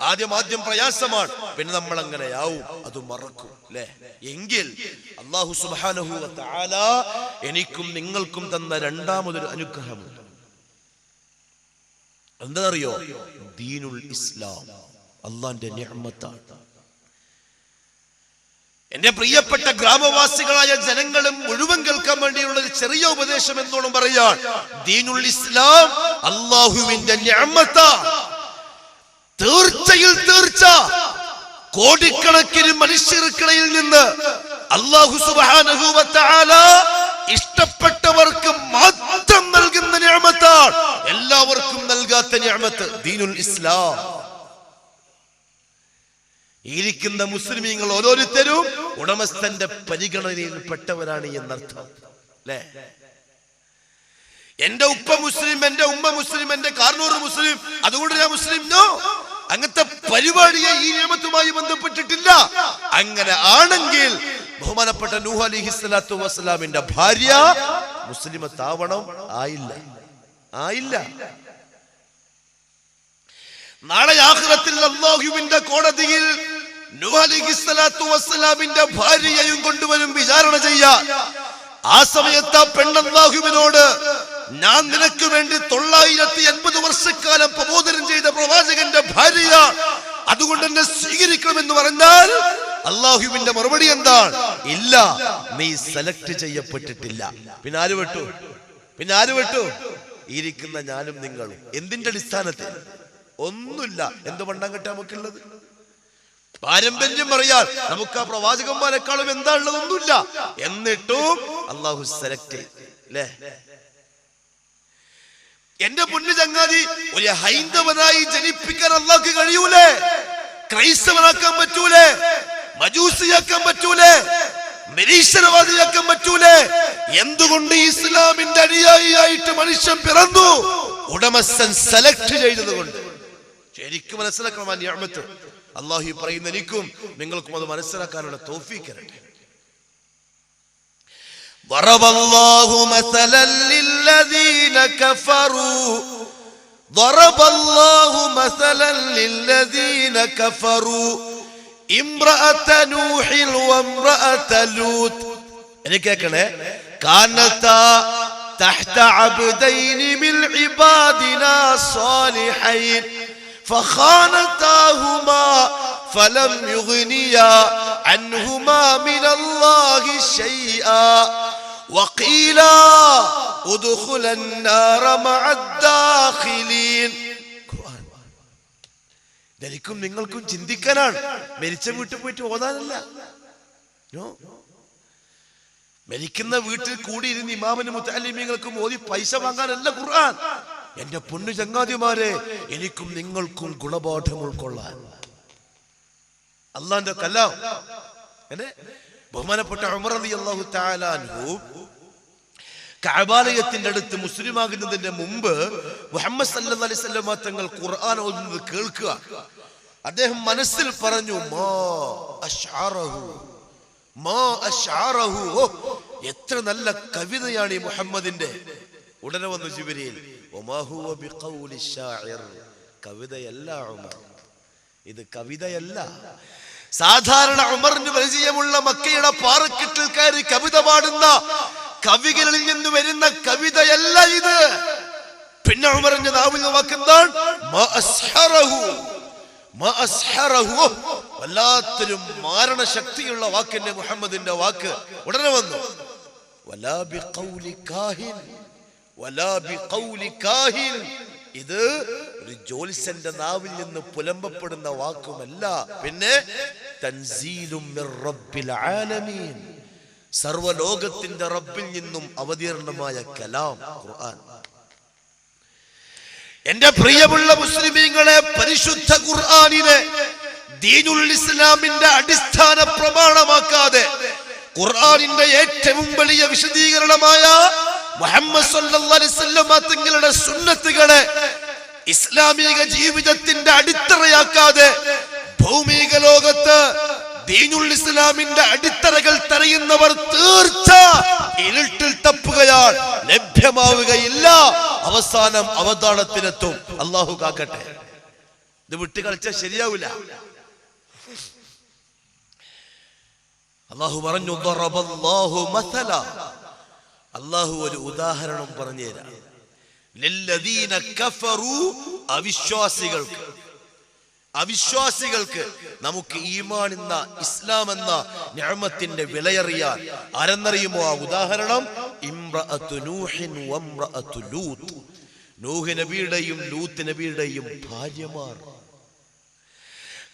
ആദ്യം പ്രയാസമാണ്, പിന്നെ നമ്മൾ അങ്ങനെയാവും, അത് മറക്കും അല്ലെ. എങ്കിൽ അല്ലാഹു സുബ്ഹാനഹു വ തആല എനിക്കും നിങ്ങൾക്കും തന്ന രണ്ടാമതൊരു അനുഗ്രഹമുണ്ട്. എന്താണെന്നറിയോ? ദീനുൽ ഇസ്ലാം അല്ലാഹുവിന്റെ നിഅമത്താണ്. എന്റെ പ്രിയപ്പെട്ട ഗ്രാമവാസികളായ ജനങ്ങളും മുഴുവൻ കേൾക്കാൻ വേണ്ടിയുള്ള ഒരു ചെറിയ ഉപദേശം എന്നോണം പറയാൻ, ദീനുൽ ഇസ്ലാം അല്ലാഹുവിന്റെ നിഅമത്താണ്. തീർച്ച കോടിക്കണക്കിന് മനുഷ്യർക്കിടയിൽ നിന്ന് അല്ലാഹു സുബ്ഹാനഹു വ തആല ഇഷ്ടപ്പെട്ടവർക്ക് മാത്രം നൽകുന്ന നിഅമത്താണ്, എല്ലാവർക്കും നൽകാത്ത നിഅമത്ത് ദീനുൽ ഇസ്ലാം. ഇരിക്കുന്ന മുസ്ലിമീങ്ങൾ ഓരോരുത്തരും ഉടമസ്ഥന്റെ പരിഗണനയിൽ പെട്ടവരാണ് എന്നർത്ഥം അല്ലേ. എന്റെ ഉപ്പ മുസ്ലിം, എന്റെ ഉമ്മ മുസ്ലിം, എന്റെ കാർന്നൂർ മുസ്ലിം, അതുകൊണ്ട് ഞാൻ മുസ്ലിം, നോ. അങ്ങനത്തെ പരിപാടിയെ ഈ നിയമത്തുമായി ബന്ധപ്പെട്ടിട്ടില്ല. അങ്ങനെ ആണെങ്കിൽ ബഹുമാനപ്പെട്ട നൂഹ് അലൈഹിസ്സലാത്തു വസ്സലാമിന്റെ ഭാര്യ മുസ്ലിമത്താവണം? ആയില്ല. നാളെ ആഖിറത്തിൽ അല്ലാഹുവിന്റെ കോടതിയിൽ നൂഹ് അലൈഹിസ്സലാത്തു വസ്സലാമിന്റെ ഭാര്യയെയും കൊണ്ടുവരും വിചാരണ ചെയ്യാൻ. ആ സമയത്ത് ആ പെണ്ണല്ലാഹുവിനോട്, ഞാൻ നിനക്ക് വേണ്ടി 980 വർഷക്കാലം പ്രബോധനം ചെയ്ത പ്രവാചകന്റെ ഭാര്യ, അതുകൊണ്ട് എന്നെ സ്വീകരിക്കണമെന്ന് പറഞ്ഞാൽ അല്ലാഹുവിന്റെ മറുപടി എന്താണ്? ഇല്ല, നീ സെലക്ട് ചെയ്യപ്പെട്ടിട്ടില്ല. പിന്നെ ആര് വിട്ടു? ഇരിക്കുന്ന ഞാനും നിങ്ങളും. എന്തിന്റെ അടിസ്ഥാനത്തിൽ? ഒന്നുമില്ല. എന്ത് പണ്ടം കെട്ടാ നമുക്കുള്ളത്? പാരമ്പര്യം പറയാൻ നമുക്ക് ആ പ്രവാചകന്മാരെക്കാളും എന്താ ഉള്ളതൊന്നുമില്ല. എന്നിട്ടും അല്ലാഹു സെലക്ട് അല്ലേ. എന്റെ പൊന്നു ചങ്ങാതി, ഒരു ഹൈന്ദവനായി ജനിപ്പിക്കാൻ അല്ലാഹുക്ക് കഴിയൂലേ? ക്രൈസ്തവനാക്കാൻ പറ്റൂലേ? മജൂസിയാക്കാൻ പറ്റൂലേ? നിരീശ്വരവാദിയാക്കാൻ പറ്റൂലേ? എന്തുകൊണ്ട് ഇസ്ലാമിന്റെ അനുയായിയായിട്ട് മനുഷ്യൻ പിറന്നു? ഉടമസ്ഥൻ സെലക്ട് ചെയ്തതുകൊണ്ട്. ശരിക്കും മനസ്സിലാക്കണം ആ നിഅമത്ത്. അല്ലാഹു പറയുന്ന എനിക്കും നിങ്ങൾക്കും അത് മനസ്സിലാക്കാനുള്ള തൗഫീഖ് തരട്ടെ. ضرب الله مثلا للذين كفروا امرأة نوح وامرأة لوط. എനിക്ക് കേൾക്കണേ. കാനതാ تحت عبدين من عبادنا صالحين فخانتاهما فلم يغنيا عنهما من الله شيئا وقيل ادخلا النار مع الداخلين. എനിക്കും നിങ്ങൾക്കും ചിന്തിക്കാനാണ്, മരിച്ച വീട്ടിൽ പോയിട്ട് ഓതാനല്ല. മരിക്കുന്ന വീട്ടിൽ കൂടിയിരുന്ന് ഇമാമിനും മുത്തഅല്ലിമീങ്ങൾക്കും ഓതി പൈസ വാങ്ങാനല്ല ഖുർആൻ. എന്റെ പൊന്നു ചങ്ങാതിമാരെ, എനിക്കും നിങ്ങൾക്കും ഗുണപാഠം ഉൾക്കൊള്ളാൻ. അല്ലാഹുവിന്റെ കലാം. ബഹുമാനപ്പെട്ട ഉമർ റളിയല്ലാഹു തആല അൻഹു കഅബാലയത്തിന്റെ അടുത്ത് മുസ്ലിമാകുന്നതിന്റെ മുമ്പ് മുഹമ്മദ് സല്ലല്ലാഹു അലൈഹി വസല്ലം തങ്ങൾ ഖുർആൻ ഓതുന്നത് കേൾക്കുക. അദ്ദേഹം മനസ്സിൽ പറഞ്ഞു, എത്ര നല്ല കവിതയാണ് ഈ മുഹമ്മദിന്റെ. ഉടനെ വന്നു ജിബ്രീൽ, കവിതയല്ല ഉമർ, ഇത് കവിതയല്ല. സാധാരണ ഉമറിന് പരിചയമുള്ള മക്കയുടെ പാറക്കെട്ടിൽ കയറി കവിത പാടുന്ന കവികളിൽ നിന്ന് വരുന്ന കവിതയല്ല ഇത്. പിന്നെ ഉമറിന്റെ നാവിൽ വാക്കെന്താണ്? വല്ലാത്തൊരു മാരണശക്തിയുള്ള വാക്കിന്റെ മുഹമ്മദിന്റെ വാക്ക്. ഉടനെ വന്നു, ഇത് ഒരു ജോത്സ്യന്റെ നാവിൽ നിന്ന് പുലമ്പപ്പെടുന്ന വാക്കുമല്ല, പിന്നെ തൻസീലും മിർ റബ്ബിൽ ആലമീൻ, സർവലോകത്തിന്റെ റബ്ബിൽ നിന്നും അവതീർണമായ കലാം ഖുർആൻ. എന്റെ പ്രിയമുള്ള മുസ്ലിമീങ്ങളെ, പരിശുദ്ധ ഖുർആനിനെ ദീനുൽ ഇസ്ലാമിന്റെ അടിസ്ഥാന പ്രമാണമാക്കാതെ ഖുർആനിന്റെ ഏറ്റവും വലിയ വിശദീകരണമായ മുഹമ്മദ് സല്ലല്ലാഹു അലൈഹി വസല്ലം തങ്ങളുടെ സുന്നത്തുകളെ ഇസ്ലാമിക ജീവിതത്തിന്റെ അടിത്തറയാക്കാതെ ഭൗമിക ലോകത്ത് ദീനുൽ ഇസ്ലാമിന്റെ അടിത്തറകൾ തടയുന്നവർ തീർച്ച ഇരുട്ടിൽ തപ്പുകയാൽ ലഭ്യമാവുകയില്ല, അവസാനം അവതാളത്തിനെത്തും. അല്ലാഹു കാക്കട്ടെ. ഇത് വിട്ട് കളിച്ചാൽ ശരിയാവില്ല. അള്ളാഹു പറഞ്ഞു, ദറബല്ലാഹു മസല, അള്ളാഹു ഒരു ഉദാഹരണം പറഞ്ഞു തരാം. ലില്ലദീന കഫറു, അവിശ്വാസികൾക്ക് നമുക്ക് ഈമാൻ എന്ന ഇസ്ലാം എന്ന നിഅമത്തിന്റെ വിലയറിയാൻ ആരെന്നറിയുമോ? ആ ഉദാഹരണം ഇംറഅത്തു നൂഹിൻ വംറഅത്തു ലൂത്ത്, നൂഹ് നബിയുടെയും ലൂത്ത് നബിയുടെയും ഭാര്യമാർ.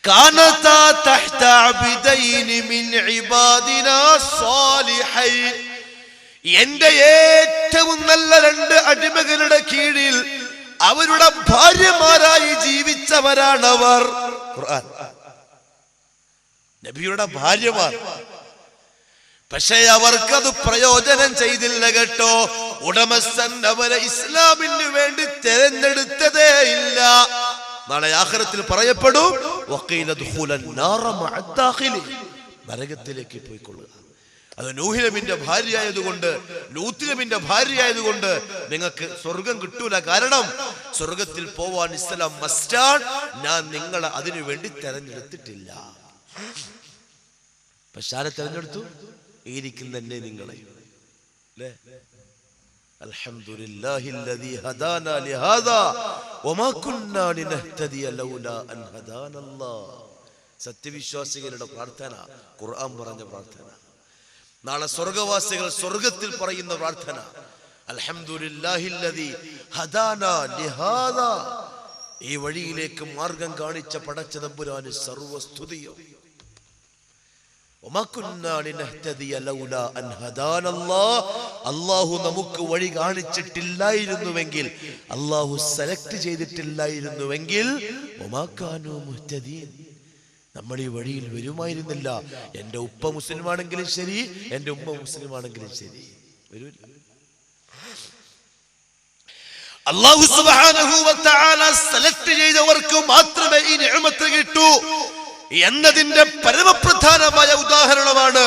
കാനതാ തഹ്ത അബ്ദൈനി മിൻ ഇബാദിനാ സാലിഹൈൻ, എന്റെ ഏറ്റവും നല്ല 2 അടിമകളുടെ കീഴിൽ അവരുടെ ഭാര്യമാരായി ജീവിച്ചവരാണവർ. ഖുർആൻ, നബിയുടെ ഭാര്യമാർ. പക്ഷേ അവർക്കത് പ്രയോജനം ചെയ്തില്ല കേട്ടോ. ഉടമസ്ഥൻ അവരെ ഇസ്ലാമിന് വേണ്ടി തെരഞ്ഞെടുത്തതേ ഇല്ല. നാളെ ആഖിറത്തിൽ പറയപ്പെടും, വഖീല ദുഖൂലൻ നാറ മഅ ദാഖിലീൻ, നരകത്തിലേക്ക് പോയിക്കൊള്ളുക. അത് നൂഹ് നബിന്റെ ഭാര്യയായതുകൊണ്ട്, ലൂത്ത് നബിന്റെ ഭാര്യയായതുകൊണ്ട് നിങ്ങൾക്ക് സ്വർഗം കിട്ടൂല. കാരണം സ്വർഗത്തിൽ പോവാൻ ഇസ്ലാം മസ്റ്റാണ്. ഞാൻ നിങ്ങളെ അതിനു വേണ്ടി തെരഞ്ഞെടുത്തിട്ടില്ല. പക്ഷെ ആരെ തെരഞ്ഞെടുത്തു? ഇരിക്കുന്ന തന്നെ നിങ്ങളെ. അല്ലേ? അൽഹംദുലില്ലാഹില്ലദീ ഹദാനാ ലിഹാദാ വമാ കുന്നാ ലിനഹ്തദിയ ലൗലാ അൻ ഹദാനല്ലാഹ്. സത്യവിശ്വാസികളുടെ പ്രാർത്ഥന, ഖുർആൻ പറഞ്ഞ പ്രാർത്ഥന. നാളെ സ്വർഗവാസികൾ സ്വർഗത്തിൽ പറയുന്ന പ്രാർത്ഥന, അൽഹംദുലില്ലാഹില്ലദീ ഹദാനാ ലിഹാദാ. ഈ വഴിയിലേക്ക് മാർഗം കാണിച്ച പടച്ച തമ്പുരാന് സർവസ്തുതിയും. വമാ കുന്നാ ലിനഹ്തദിയ ലൗലാ അൻ ഹദാനല്ലാഹ്, അല്ലാഹു നമുക്ക് വഴി കാണിച്ചിട്ടില്ലായിരുന്നുവെങ്കിൽ, അല്ലാഹു സെലക്ട് ചെയ്തിട്ടില്ലായിരുന്നുവെങ്കിൽ, വമാ കാനൂ മുഹ്തദീൻ, നമ്മൾ ഈ വഴിയിൽ വരുമായിരുന്നില്ല. എന്റെ ഉപ്പ മുസ്ലിമാണെങ്കിലും ശരി, എന്റെ ഉമ്മ മുസ്ലിമാണെങ്കിലും ശരി, വരൂല. അല്ലാഹു സുബ്ഹാനഹു വ തആല സെലക്ട് ചെയ്തവർക്ക് മാത്രമേ ഈ നിഅമത്ത് കിട്ടൂ എന്നതിന്റെ പരമപ്രധാനമായ ഉദാഹരണമാണ്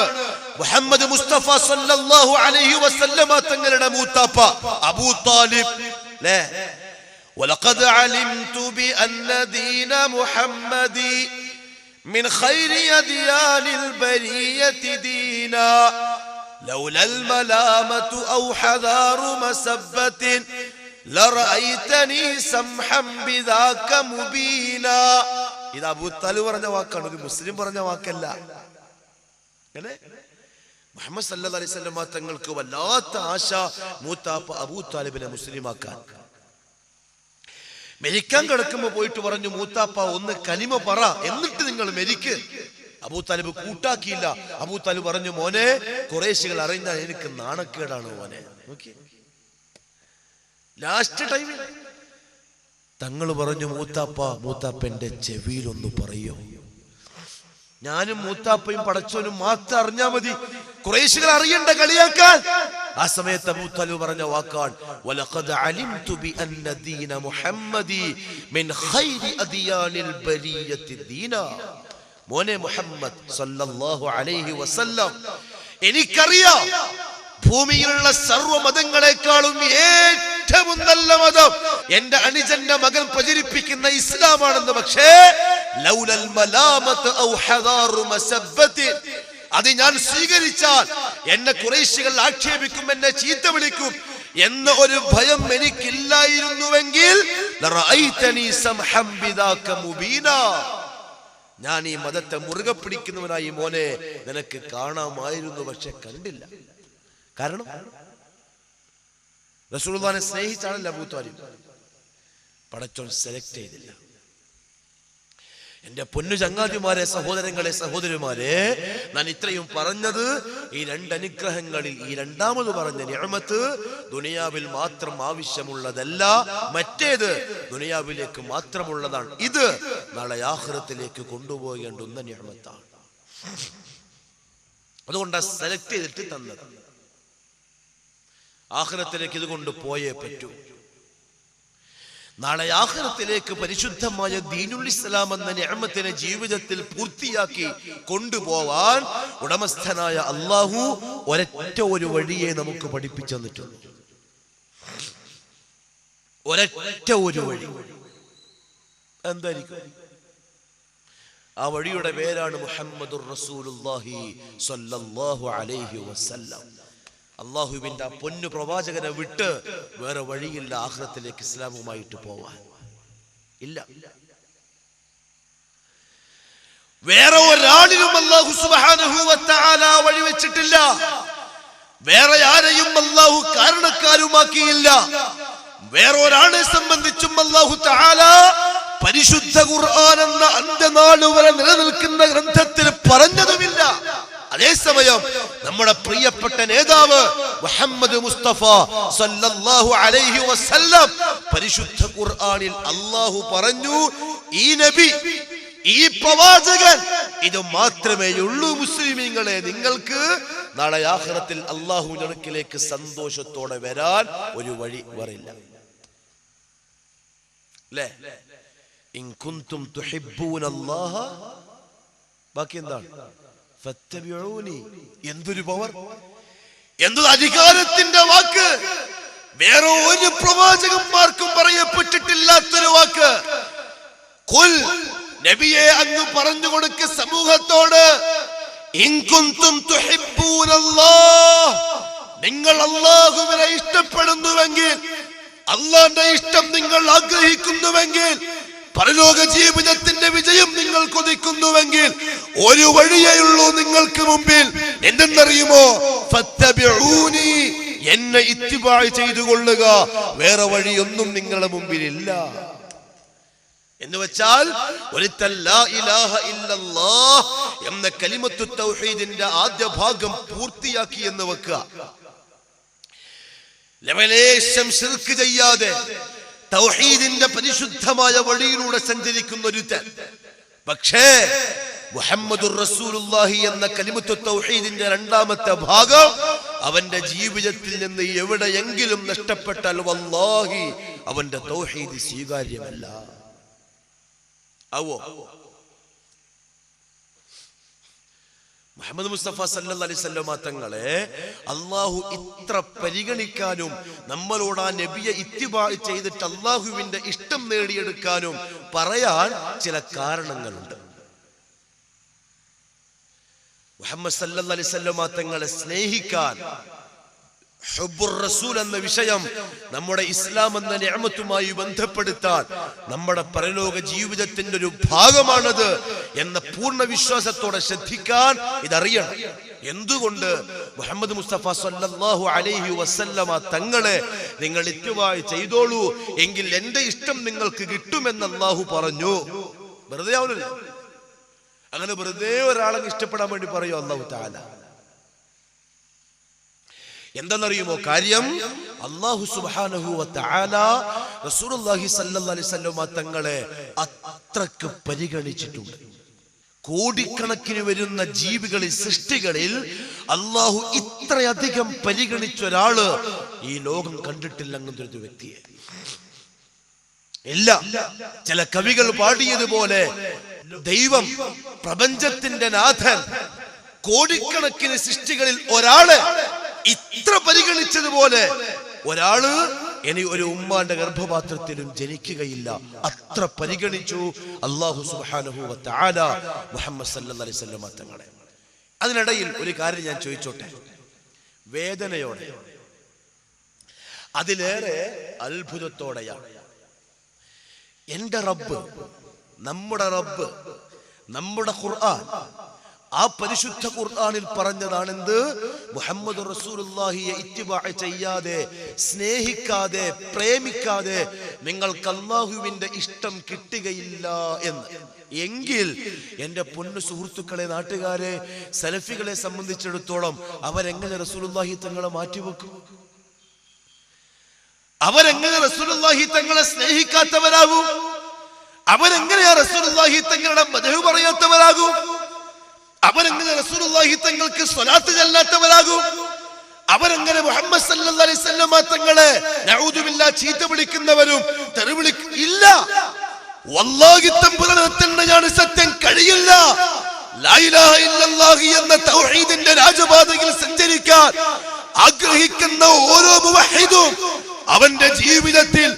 മുഹമ്മദ് മുസ്തഫ സല്ലല്ലാഹു അലൈഹി വസല്ലമ തങ്ങളുടെ മൂത്താപ്പ അബൂ താലിബ്. ല്ലേ? വലഖദ് അലിംതു ബിഅന്ന ദീന മുഹമ്മദി من خير أديان البرية دينا لولا الملامة أو حذار مسبة لرأيتني سمحا بذاك مبينا. إذا أبو طالب പറഞ്ഞ വാക്കാണ്, ഒരു മുസ്ലിം പറഞ്ഞ വാക്കല്ല. മുഹമ്മദ് സല്ലല്ലാഹു അലൈഹി വസല്ലം തങ്ങൾക്ക് വല്ലാത്ത ആശ മൂത്താപ്പ അബൂ താലിബിനെ മുസ്ലിമാക്കാൻ. മരിക്കാൻ കിടക്കുമ്പോ പോയിട്ട് പറഞ്ഞു, മൂത്താപ്പ ഒന്ന് കലിമ പറ, എന്നിട്ട് നിങ്ങൾ മരിക്ക്. അബൂ താലിബ് കൂട്ടാക്കിയില്ല. അബൂ താലിബ് പറഞ്ഞു, മോനെ, ഖുറൈശികൾ അറിഞ്ഞാൽ എനിക്ക് നാണക്കേടാണ് മോനെ. നോക്കി, ലാസ്റ്റ് ടൈമിൽ തങ്ങൾ പറഞ്ഞു, മൂത്താപ്പന്റെ ചെവിയിലൊന്ന് പറയോ. ഞാനും മൂത്താപ്പയും പടച്ചോനും മാത്രം അറിഞ്ഞാ മതി, ഖുറൈശികൾ അറിയണ്ട കളിയാക്കാൻ. ആ സമയത്ത് അബൂ താലിബ് പറഞ്ഞ വാക്കാണ്, വലഖദ് അലിംതു ബിഅന്ന ദീന മുഹമ്മദി മിൻ ഖൈരി അദിയാനിൽ ബരിയത്തി ദീനാ. മോനെ മുഹമ്മദ് സല്ലല്ലാഹു അലൈഹി വസല്ലം, എനിക്കറിയാം ഭൂമിയിലുള്ള സർവ്വ മതങ്ങളെക്കാളും ഏറ്റവും നല്ല മതം എന്റെ അനുജന്റെ മകൻ പ്രചരിപ്പിക്കുന്ന ഇസ്ലാമാണെന്ന്. പക്ഷേ ലൗലൽ മലാമത്ത് ഔ ഹദാറു മസബ്ബത്തി, അത് ഞാൻ സ്വീകരിച്ചാൽ എന്നെ ഖുറൈശികൾ ആക്ഷേപിക്കും, എന്നെ ചീത്ത വിളിക്കും എന്ന ഒരു ഭയം എനിക്കില്ലായിരുന്നുവെങ്കിൽ ലറഅയ്തനി സംഹം ബിദാക മുബീനാ, ഞാൻ ഈ മതത്തെ മുറുകെ പിടിക്കുന്നവനായി മോനെ നിനക്ക് കാണാമായിരുന്നു. പക്ഷെ കണ്ടില്ല. കാരണം റസൂലുള്ളാഹിനെ സ്നേഹിച്ചാണല്ലോ അബൂ താലിബ്. പടച്ചോൻ സെലക്ട് ചെയ്തില്ല. എന്റെ പൊന്നു ചങ്ങാതിമാരെ, സഹോദരങ്ങളെ, സഹോദരിമാരെ, ഞാൻ ഇത്രയും പറഞ്ഞത് ഈ 2 അനുഗ്രഹങ്ങളിൽ ഈ രണ്ടാമത് പറഞ്ഞ നിഅമത്ത് ദുനിയാവിൽ മാത്രം ആവശ്യമുള്ളതല്ല, മറ്റേത് ദുനിയാവിലേക്ക് മാത്രമുള്ളതാണ്. ഇത് നാളെ ആഖിറത്തിലേക്ക് കൊണ്ടുപോകേണ്ടുന്ന നിഅമത്താണ്. അതുകൊണ്ട് സെലക്ട് ചെയ്തിട്ട് തന്നത്. ആഖിറത്തിലേക്ക് ഇതുകൊണ്ട് പോയേ പറ്റൂ. നാളെ ആഖിറത്തിലേക്ക് പരിശുദ്ധമായ ദീനുൽ ഇസ്ലാം എന്ന നിഅമത്തിനെ ജീവിതത്തിൽ പൂർത്തിയാക്കി കൊണ്ടുപോവാൻ ഉടമസ്ഥനായ അല്ലാഹു ഒരൊറ്റ ഒരു വഴിയെ നമുക്ക് പഠിപ്പിച്ചു തന്നിട്ടുണ്ട്. ഒരൊറ്റ ഒരു വഴി. എന്തായിരിക്കും? ആ വഴിയുടെ പേരാണ് മുഹമ്മദുർ റസൂലുള്ളാഹി സ്വല്ലല്ലാഹു അലൈഹി വസല്ലം. അള്ളാഹുവിന്റെ ആ പൊന്നു പ്രവാചകനെ വിട്ട് വേറെ വഴിയില്ല ആഖിറത്തിലേക്ക് ഇസ്ലാമുമായിട്ട് പോവാൻ. ഇല്ല. വേറെ ഒരാളിനും അല്ലാഹു സുബ്ഹാനഹു വ തആല വഴി വെച്ചിട്ടില്ല. വേറെ ആരെയും അല്ലാഹു കാരണക്കാരുമാക്കിയില്ല. വേറെ ഒരാളെ സംബന്ധിച്ചും അല്ലാഹു തആല പരിശുദ്ധ ഖുർആൻ എന്ന അന്ത്യനാൾ വരെ നിലനിൽക്കുന്ന ഗ്രന്ഥത്തിൽ പറഞ്ഞതുമില്ല. അതേസമയം നമ്മുടെ പ്രിയപ്പെട്ട നേതാവ് മുഹമ്മദ് മുസ്തഫ സല്ലല്ലാഹു അലൈഹി വസല്ലം പരിശുദ്ധ ഖുർആനിൽ അല്ലാഹു പറഞ്ഞു, ഈ നബി, ഈ പ്രവാചകൻ, ഇത് മാത്രമേയുള്ളൂ മുസ്ലിമീങ്ങളെ നിങ്ങൾക്ക് നാളെ ആഖിറത്തിൽ അല്ലാഹുവിന്റെ അടുക്കലേക്ക് സന്തോഷത്തോടെ വരാൻ ഒരു വഴി വരില്ല. അല്ലേ? ഇൻ കുൻതും തുഹിബ്ബൂനല്ലാഹ, ബാക്കി എന്താണ്? ഫത്തബിഊനി. എന്തൊരു പവർ, എന്തൊരു അധികാരത്തിന്റെ വാക്ക്! വേറെ ഒരു പ്രവാചകന്മാർക്കും പറയപ്പെട്ടിട്ടില്ലാത്തൊരു വാക്ക്. ഖുൽ, നബിയെ അങ്ങ് പറഞ്ഞു കൊടുക്ക സമൂഹത്തോട്, ഇൻ കുൻതും തുഹിബ്ബൂനല്ലാഹ്, നിങ്ങൾ അല്ലാഹുവിനെ ഇഷ്ടപ്പെടുന്നുവെങ്കിൽ, അല്ലാഹുവിന്റെ ഇഷ്ടം നിങ്ങൾ ആഗ്രഹിക്കുന്നുവെങ്കിൽ, പരലോക ജീവിതത്തിന്റെ വിജയം നിങ്ങൾ കൊതിക്കുന്നുവെങ്കിൽ ഒരു വഴിയേയുള്ളൂ നിങ്ങൾക്ക് മുമ്പിൽ. എന്തെന്നറിയുമോ? ഫത്തബിഊനി, എന്നെ ഇത്തിബാ ചെയ്തുകൊള്ളുക. വേറെ വഴിയൊന്നും നിങ്ങളുടെ മുമ്പിൽ ഇല്ല. എന്ന് വെച്ചാൽ ലാ ഇലാഹ ഇല്ലല്ലാഹ് എന്ന കലിമത്തു തൗഹീദിന്റെ ആദ്യ ഭാഗം പൂർത്തിയാക്കി എന്ന് വെക്കുക. ലവലേശം ശിർക്ക് ചെയ്യാതെ തൗഹീദിന്റെ പരിശുദ്ധമായ വഴിയിലൂടെ സഞ്ചരിക്കുന്ന ഒരുത്തൻ. പക്ഷേ മുഹമ്മദുർ റസൂലുള്ളാഹി എന്ന കലിമത്തു തൗഹീദിന്റെ രണ്ടാമത്തെ ഭാഗം അവന്റെ ജീവിതത്തിൽ നിന്ന് എവിടെയെങ്കിലും നഷ്ടപ്പെട്ടാൽ വല്ലാഹി അവന്റെ തൗഹീദ് സ്വീകാര്യമല്ല. ആവോ? മുഹമ്മദ് മുസ്തഫ സല്ലല്ലാഹു അലൈഹി വസല്ലം തങ്ങളെ അല്ലാഹു ഇത്ര പരിഗണിക്കാനും നമ്മളോട് ആ നബിയെ ഇത്തിബാ ചെയ്തിട്ട് അല്ലാഹുവിന്റെ ഇഷ്ടം നേടിയെടുക്കാനും പറയാൻ ചില കാരണങ്ങളുണ്ട്. മുഹമ്മദ് സല്ലല്ലാഹു അലൈഹി വസല്ലം തങ്ങളെ സ്നേഹിക്കാൻ ഹുബ്ബുർ റസൂൽ എന്ന വിഷയം നമ്മുടെ ഇസ്ലാം എന്ന നിഅമത്തുമായി ബന്ധപ്പെടുത്താൻ നമ്മുടെ പരലോക ജീവിതത്തിന്റെ ഒരു ഭാഗമാണത് എന്ന പൂർണ്ണ വിശ്വാസത്തോടെ ശ്രദ്ധിക്കാൻ ഇതറിയണം. എന്തുകൊണ്ട്? മുഹമ്മദ് മുസ്തഫ സല്ലല്ലാഹു അലൈഹി വസല്ലമ തങ്ങളെ നിങ്ങൾ ഇത്തിബാ ചെയ്തോളൂ, എങ്കിൽ എന്റെ ഇഷ്ടം നിങ്ങൾക്ക് കിട്ടുമെന്ന് അല്ലാഹു പറഞ്ഞു. വെറുതെ ആവില്ല. അങ്ങനെ വെറുതെ ഒരാളെ ഇഷ്ടപ്പെടാൻ വേണ്ടി പറയൂ അല്ലാഹു തആല? എന്തെന്നറിയുമോ കാര്യം? അല്ലാഹു സുബ്ഹാനഹു വ തആല റസൂലുള്ളാഹി സ്വല്ലല്ലാഹു അലൈഹി വസല്ലം തങ്ങളെ അത്രക്ക് പരിഗണിച്ചിട്ടുണ്ട്. കോടിക്കണക്കിന് വരുന്ന ജീവികളിൽ, സൃഷ്ടികളിൽ അല്ലാഹു ഇത്രയധികം പരിഗണിച്ച ഒരാള് ഈ ലോകം കണ്ടിട്ടില്ല. അങ്ങനത്തെ ഒരു വ്യക്തിയെ ഇല്ല. ചില കവികൾ പാടിയതുപോലെ ദൈവം, പ്രപഞ്ചത്തിന്റെ നാഥൻ, കോടിക്കണക്കിന് സൃഷ്ടികളിൽ ഒരാള് ഇത്ര പരിഗണിച്ചതുപോലെ ഒരാള് ഇനി ഒരു ഉമ്മാന്റെ ഗർഭപാത്രത്തിലും ജനിക്കുകയില്ല. അത്ര പരിഗണിച്ചു അല്ലാഹു സുബ്ഹാനഹു വ തആല മുഹമ്മദ് സല്ലല്ലാഹു അലൈഹി വസല്ലം തങ്ങളെ. അതിനിടയിൽ ഒരു കാര്യം ഞാൻ ചോദിച്ചോട്ടെ, വേദനയോടെ, അതിലേറെ അത്ഭുതത്തോടെയാണ് എന്റെ റബ്ബ്, നമ്മുടെ റബ്ബ്, നമ്മുടെ ഖുർആൻ, ആ പരിശുദ്ധ ഖുർആനിൽ പറഞ്ഞതാണെന്ത്? മുഹമ്മദ് റസൂലുള്ളാഹിയെ ഇത്തിബാ ചെയ്യാതെ, സ്നേഹിക്കാതെ, പ്രേമിക്കാതെ നിങ്ങൾക്ക് അല്ലാഹുവിന്റെ ഇഷ്ടം കിട്ടുകയില്ല എന്ന്. എങ്കിൽ എന്റെ പൊന്നു സുഹൃത്തുക്കളെ, നാട്ടുകാരെ, സലഫികളെ സംബന്ധിച്ചിടത്തോളം അവരെങ്ങനെ റസൂലുള്ളാഹി തങ്ങളെ മാറ്റിവെക്കും? അവരെങ്ങനെ റസൂലുള്ളാഹി തങ്ങളെ സ്നേഹിക്കാത്തവരാകും? അവരെങ്ങനെയാ റസൂലുള്ളാഹി തങ്ങളുടെ മദ്ഹ് പറയാത്തവരാകും? അവരെങ്ങനെ റസൂലുള്ളാഹി തങ്ങൾക്ക് സ്വലാത്ത് ചൊല്ലാത്തവരാകും? അവരെങ്ങനെ മുഹമ്മദ് സല്ലല്ലാഹു അലൈഹി വസല്ലം തങ്ങളെ നഊദു ബില്ലാഹ് ചീത്ത വിളിക്കുന്നവരും ഇല്ല? വല്ലാഹി തമ്പുരാനെ തന്നെയാണ് സത്യം, കഴിയില്ല. ലാ ഇലാഹ ഇല്ലല്ലാഹ് എന്ന തൗഹീദിന്റെ രാജപാതയിൽ സഞ്ചരിക്കാൻ ആഗ്രഹിക്കുന്ന ഓരോ മുവഹിദും അവന്റെ ജീവിതത്തിൽ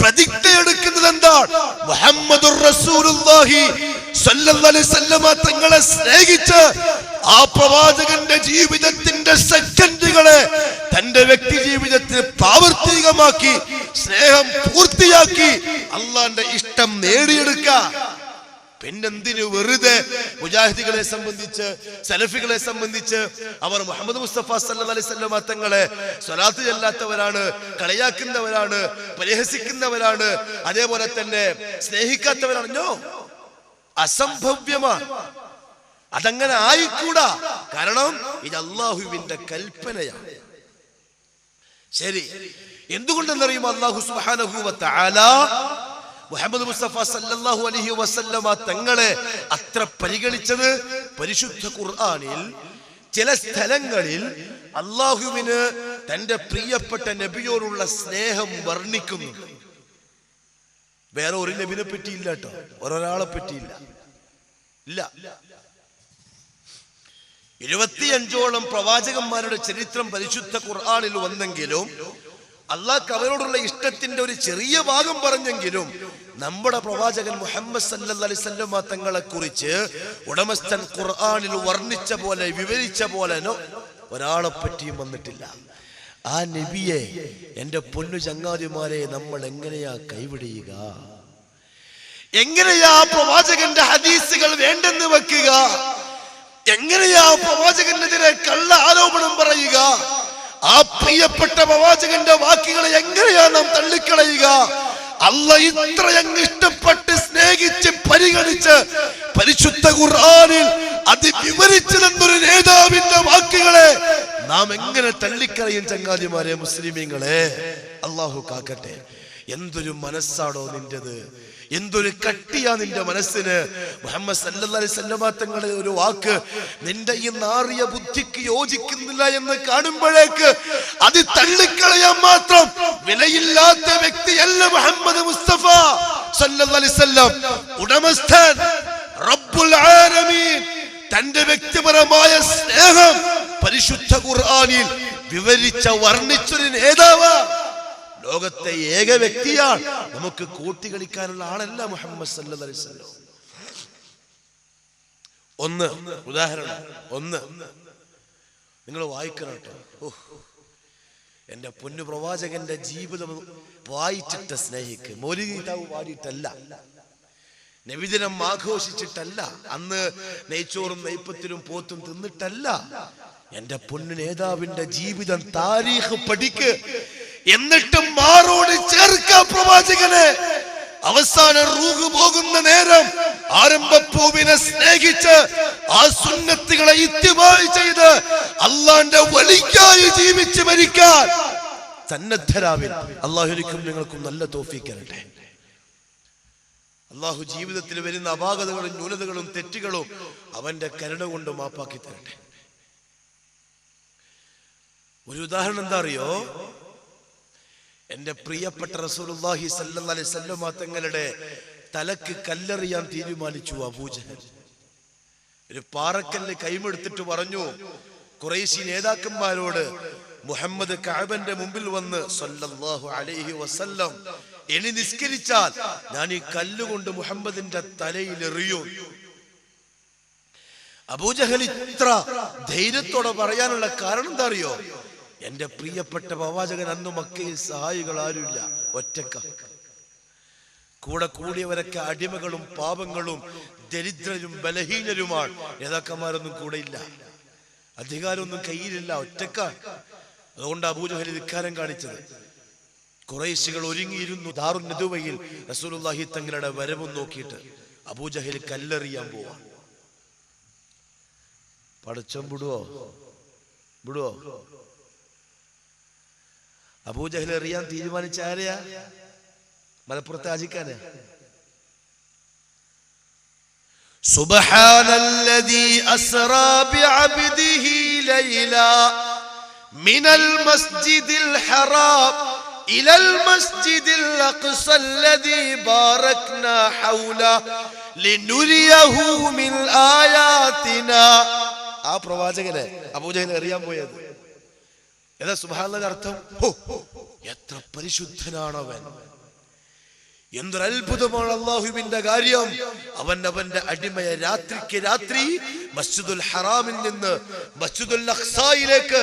പ്രതിജ്ഞ എടുക്കുന്നത് എന്താണ്? മുഹമ്മദുർ റസൂലുള്ളാഹി സ്വല്ലല്ലാഹു അലൈഹി വസല്ലമ തങ്ങളെ സ്നേഹിച്ച് ആ പ്രവാചകന്റെ ജീവിതത്തിന്റെ സെക്കൻഡുകളെ തന്റെ വ്യക്തി ജീവിതത്തിൽ പ്രാവർത്തികമാക്കി സ്നേഹം പൂർത്തിയാക്കി അള്ളാന്റെ ഇഷ്ടം നേടിയെടുക്കുക. പിന്നെന്തിനു വെറുതെ മുജാഹിദികളെ സംബന്ധിച്ച്, സലഫികളെ സംബന്ധിച്ച് അവർ മുഹമ്മദ് മുസ്തഫ സല്ലല്ലാഹു അലൈഹി വസല്ലം തങ്ങളെ സ്വലാത്ത് ചൊല്ലാത്തവരാണ്, കളിയാക്കുന്നവരാണ്, പരിഹസിക്കുന്നവരാണ്, അതേപോലെ തന്നെ സ്നേഹിക്കാത്തവരാണോ? അസംഭവ്യമാണ്. അതങ്ങനെ ആയിക്കൂടാ. കാരണം ഇത് അള്ളാഹുവിന്റെ കൽപ്പനയാണ്. ശരി, എന്തുകൊണ്ടെന്നറിയുമോ? അല്ലാഹു സുബ്ഹാനഹു വ തആല മുഹമ്മദ് മുസ്തഫ സല്ലല്ലാഹു അലൈഹി വസല്ലമ തങ്ങളെ അത്ര പരിഗണിച്ചത് പരിശുദ്ധ ഖുർആനിൽ ചില സ്ഥലങ്ങളിൽ അള്ളാഹുവിന് തന്റെ പ്രിയപ്പെട്ട നബിയോടുള്ള സ്നേഹം വർണ്ണിക്കുന്നു. വേറെ ഒരു നബിനെ പറ്റിയില്ല കേട്ടോ, ഒരാളെ പറ്റിയില്ല. ഇല്ല. 25ഓളം പ്രവാചകന്മാരുടെ ചരിത്രം പരിശുദ്ധ ഖുർആനിൽ വന്നെങ്കിലും അള്ളാഹ് അവരോടുള്ള ഇഷ്ടത്തിന്റെ ഒരു ചെറിയ ഭാഗം പറഞ്ഞെങ്കിലും നമ്മുടെ പ്രവാചകൻ മുഹമ്മദ് സല്ലല്ലാഹു അലൈഹി വസല്ലം തങ്ങളെ കുറിച്ച് ഉടമസ്ഥൻ ഖുർആനിൽ വർണ്ണിച്ച പോലെ, വിവരിച്ച പോലെ ഒരാളെ പറ്റിയും വന്നിട്ടില്ല. ആ നബിയെ എന്റെ പൊന്നു ചങ്ങാതിമാരെ നമ്മൾ എങ്ങനെയാ കൈവിടുക? എങ്ങനെയാ പ്രവാചകന്റെ ഹദീസുകൾ വേണ്ടെന്ന് വെക്കുക? എങ്ങനെയാ പ്രവാചകനെതിരെ കള്ള ആരോപണം പറയുക? ആ പ്രിയപ്പെട്ട പ്രവാചകന്റെ വാക്കുകളെ എങ്ങനെയാ നാം തള്ളിക്കളയുക? അല്ലാഹ് ഇത്രയങ്ങ് ഇഷ്ടപ്പെട്ട് സ്നേഹിച്ച് പരിഗണിച്ച് പരിശുദ്ധ ഖുർആനിൽ അത് വിവരിച്ചു തന്നൊരു നേതാവിന്റെ വാക്കുകളെ നാം എങ്ങനെ തള്ളിക്കളയും? ചങ്ങാതിമാരെ, മുസ്ലിമീങ്ങളെ, അല്ലാഹു കാക്കട്ടെ. എന്തൊരു മനസ്സാണോ നിന്റേത്, എന്തൊരു കട്ടിയാ നിന്റെ മനസ്സിന്. മുഹമ്മദ് സല്ലല്ലാഹു അലൈഹി വസല്ലം തങ്ങളുടെ ഒരു വാക്ക് നിന്റെ ഈ നാറിയ ബുദ്ധിക്ക് യോജിക്കുന്നില്ല എന്ന് കാണുമ്പോഴേക്ക് അത് തള്ളിക്കളയാൻ മാത്രം വിലയില്ലാത്ത വ്യക്തിയല്ല മുഹമ്മദ് മുസ്തഫ സല്ലല്ലാഹു അലൈഹി വസല്ലം. ഉടമസ്ഥൻ റബ്ബുൽ ആലമീൻ തന്റെ വ്യക്തിപരമായ സ്നേഹം പരിശുദ്ധ ഖുർആനിൽ വിവരിച്ച വർണ്ണിച്ചൊരു നേതാവ്, ലോകത്തെ ഏക വ്യക്തിയാണ്. നമുക്ക് കൂട്ടിക്കളിക്കാനുള്ള ആളല്ല മുഹമ്മദ് സല്ലല്ലാഹു അലൈഹി വസല്ലം. ഒന്ന് നിങ്ങൾ വായിക്കണം കേട്ടോ. എന്റെ പൊന്നു പ്രവാചകന്റെ ജീവിതം വായിച്ചിട്ട് സ്നേഹിക്ക്. മൗലിദ് കിതാബ് പാടിയിട്ടല്ല, നബിദിനം ആഘോഷിച്ചിട്ടല്ല, അന്ന് നെയ്ച്ചോറും നെയ്പ്പത്തിലും പോത്തും തിന്നിട്ടല്ല. എന്റെ പൊന്നു നേതാവിന്റെ ജീവിതം താരീഖ് പഠിക്ക്. എന്നിട്ടും മാറോട് ചേർക്ക പ്രവാചകനെ. അവസാന റൂഹ് പോകുന്ന നേരം ആരംഭപ്പൂവിനെ സ്നേഹിച്ച് ആ സുന്നത്തുകളെ ഇത്തിബാ ചെയ്ത് അള്ളാന്റെ വലിയായി ജീവിച്ച് മരിക്കാൻ സന്നദ്ധരാവിൻ. അള്ളാഹു എനിക്കും നിങ്ങൾക്കും നല്ല തൗഫീഖ് തരട്ടെ. അള്ളാഹു ജീവിതത്തിൽ വരുന്ന അപാകതകളും ന്യൂനതകളും തെറ്റുകളും അവന്റെ കരുണ കൊണ്ട് മാപ്പാക്കി തരട്ടെ. ഒരു ഉദാഹരണം എന്താ അറിയോ? എന്റെ പ്രിയപ്പെട്ട റസൂലുള്ളാഹി സ്വല്ലല്ലാഹു അലൈഹി വസല്ലം തങ്ങളുടെ തലക്ക് കല്ലെറിയാൻ തീരുമാനിച്ചു അബൂജഹൽ. ഒരു പാറക്കല്ല് കൈമെടുത്തിട്ട് പറഞ്ഞു ഖുറൈശി നേതാക്കന്മാരോട്, മുഹമ്മദ് കഅബന്റെ മുമ്പിൽ വന്ന് സ്വല്ലല്ലാഹു അലൈഹി വസല്ലം ഇനി നിസ്കരിച്ചാൽ ഞാൻ ഈ കല്ലുകൊണ്ട് മുഹമ്മദിന്റെ തലയിൽ എറിയും. അബൂജഹൽ ഇത്ര ധൈര്യത്തോടെ പറയാനുള്ള കാരണം എന്താ അറിയോ? എന്റെ പ്രിയപ്പെട്ട പ്രവാചകൻ അന്ന് മക്കയിൽ സഹായികൾ ആരുമില്ല, ഒറ്റക്ക. കൂടെ കൂടിയവരൊക്കെ അടിമകളും പാപങ്ങളും ദരിദ്രരും ബലഹീനരുമാണ്. നേതാക്കന്മാരൊന്നും കൂടെ ഇല്ല, അധികാരമൊന്നും കയ്യിലില്ല, ഒറ്റക്ക. അതുകൊണ്ട് അബൂജഹൽ ധിക്കാരം കാണിച്ചത്. ഖുറൈശികൾ ഒരുങ്ങിയിരുന്നു ദാറുൻ നദുവയിൽ റസൂലുള്ളാഹി തങ്ങളുടെ വരവും നോക്കിയിട്ട്. അബൂജഹൽ കല്ലെറിയാൻ പോവാ. പടച്ചോൻ വിടുവോ? അബൂജഹൽ എറിയാൻ തീരുമാനിച്ച ആരെയാ? മലപ്പുറത്തെ ആജിക്കാനെ. സുബ്ഹാനല്ലദീ അസ്റാ ബിഅബ്ദിഹി ലൈലാ മിനൽ മസ്ജിദിൽ ഹറാം ഇലൽ മസ്ജിദിൽ അഖ്സല്ലദീ ബാറക്നാ ഹൗല ലിനുരിയഹു മിൻ ആയാതിനാ. ആ പ്രവാചകനെ അബൂജഹൽ എറിയാൻ പോയത്. ഏതാ സുബ്ഹാനല്ലാഹ് അർത്ഥം? എത്ര പരിശുദ്ധനാണവൻ, എന്തൊരു അത്ഭുതമാണ് അള്ളാഹുവിന്റെ കാര്യം. അവന്റെ അടിമയെ രാത്രിക്ക് രാത്രി മസ്ജിദുൽ ഹറാമിൽ നിന്ന് മസ്ജിദുൽ അഖ്സായിലേക്ക്,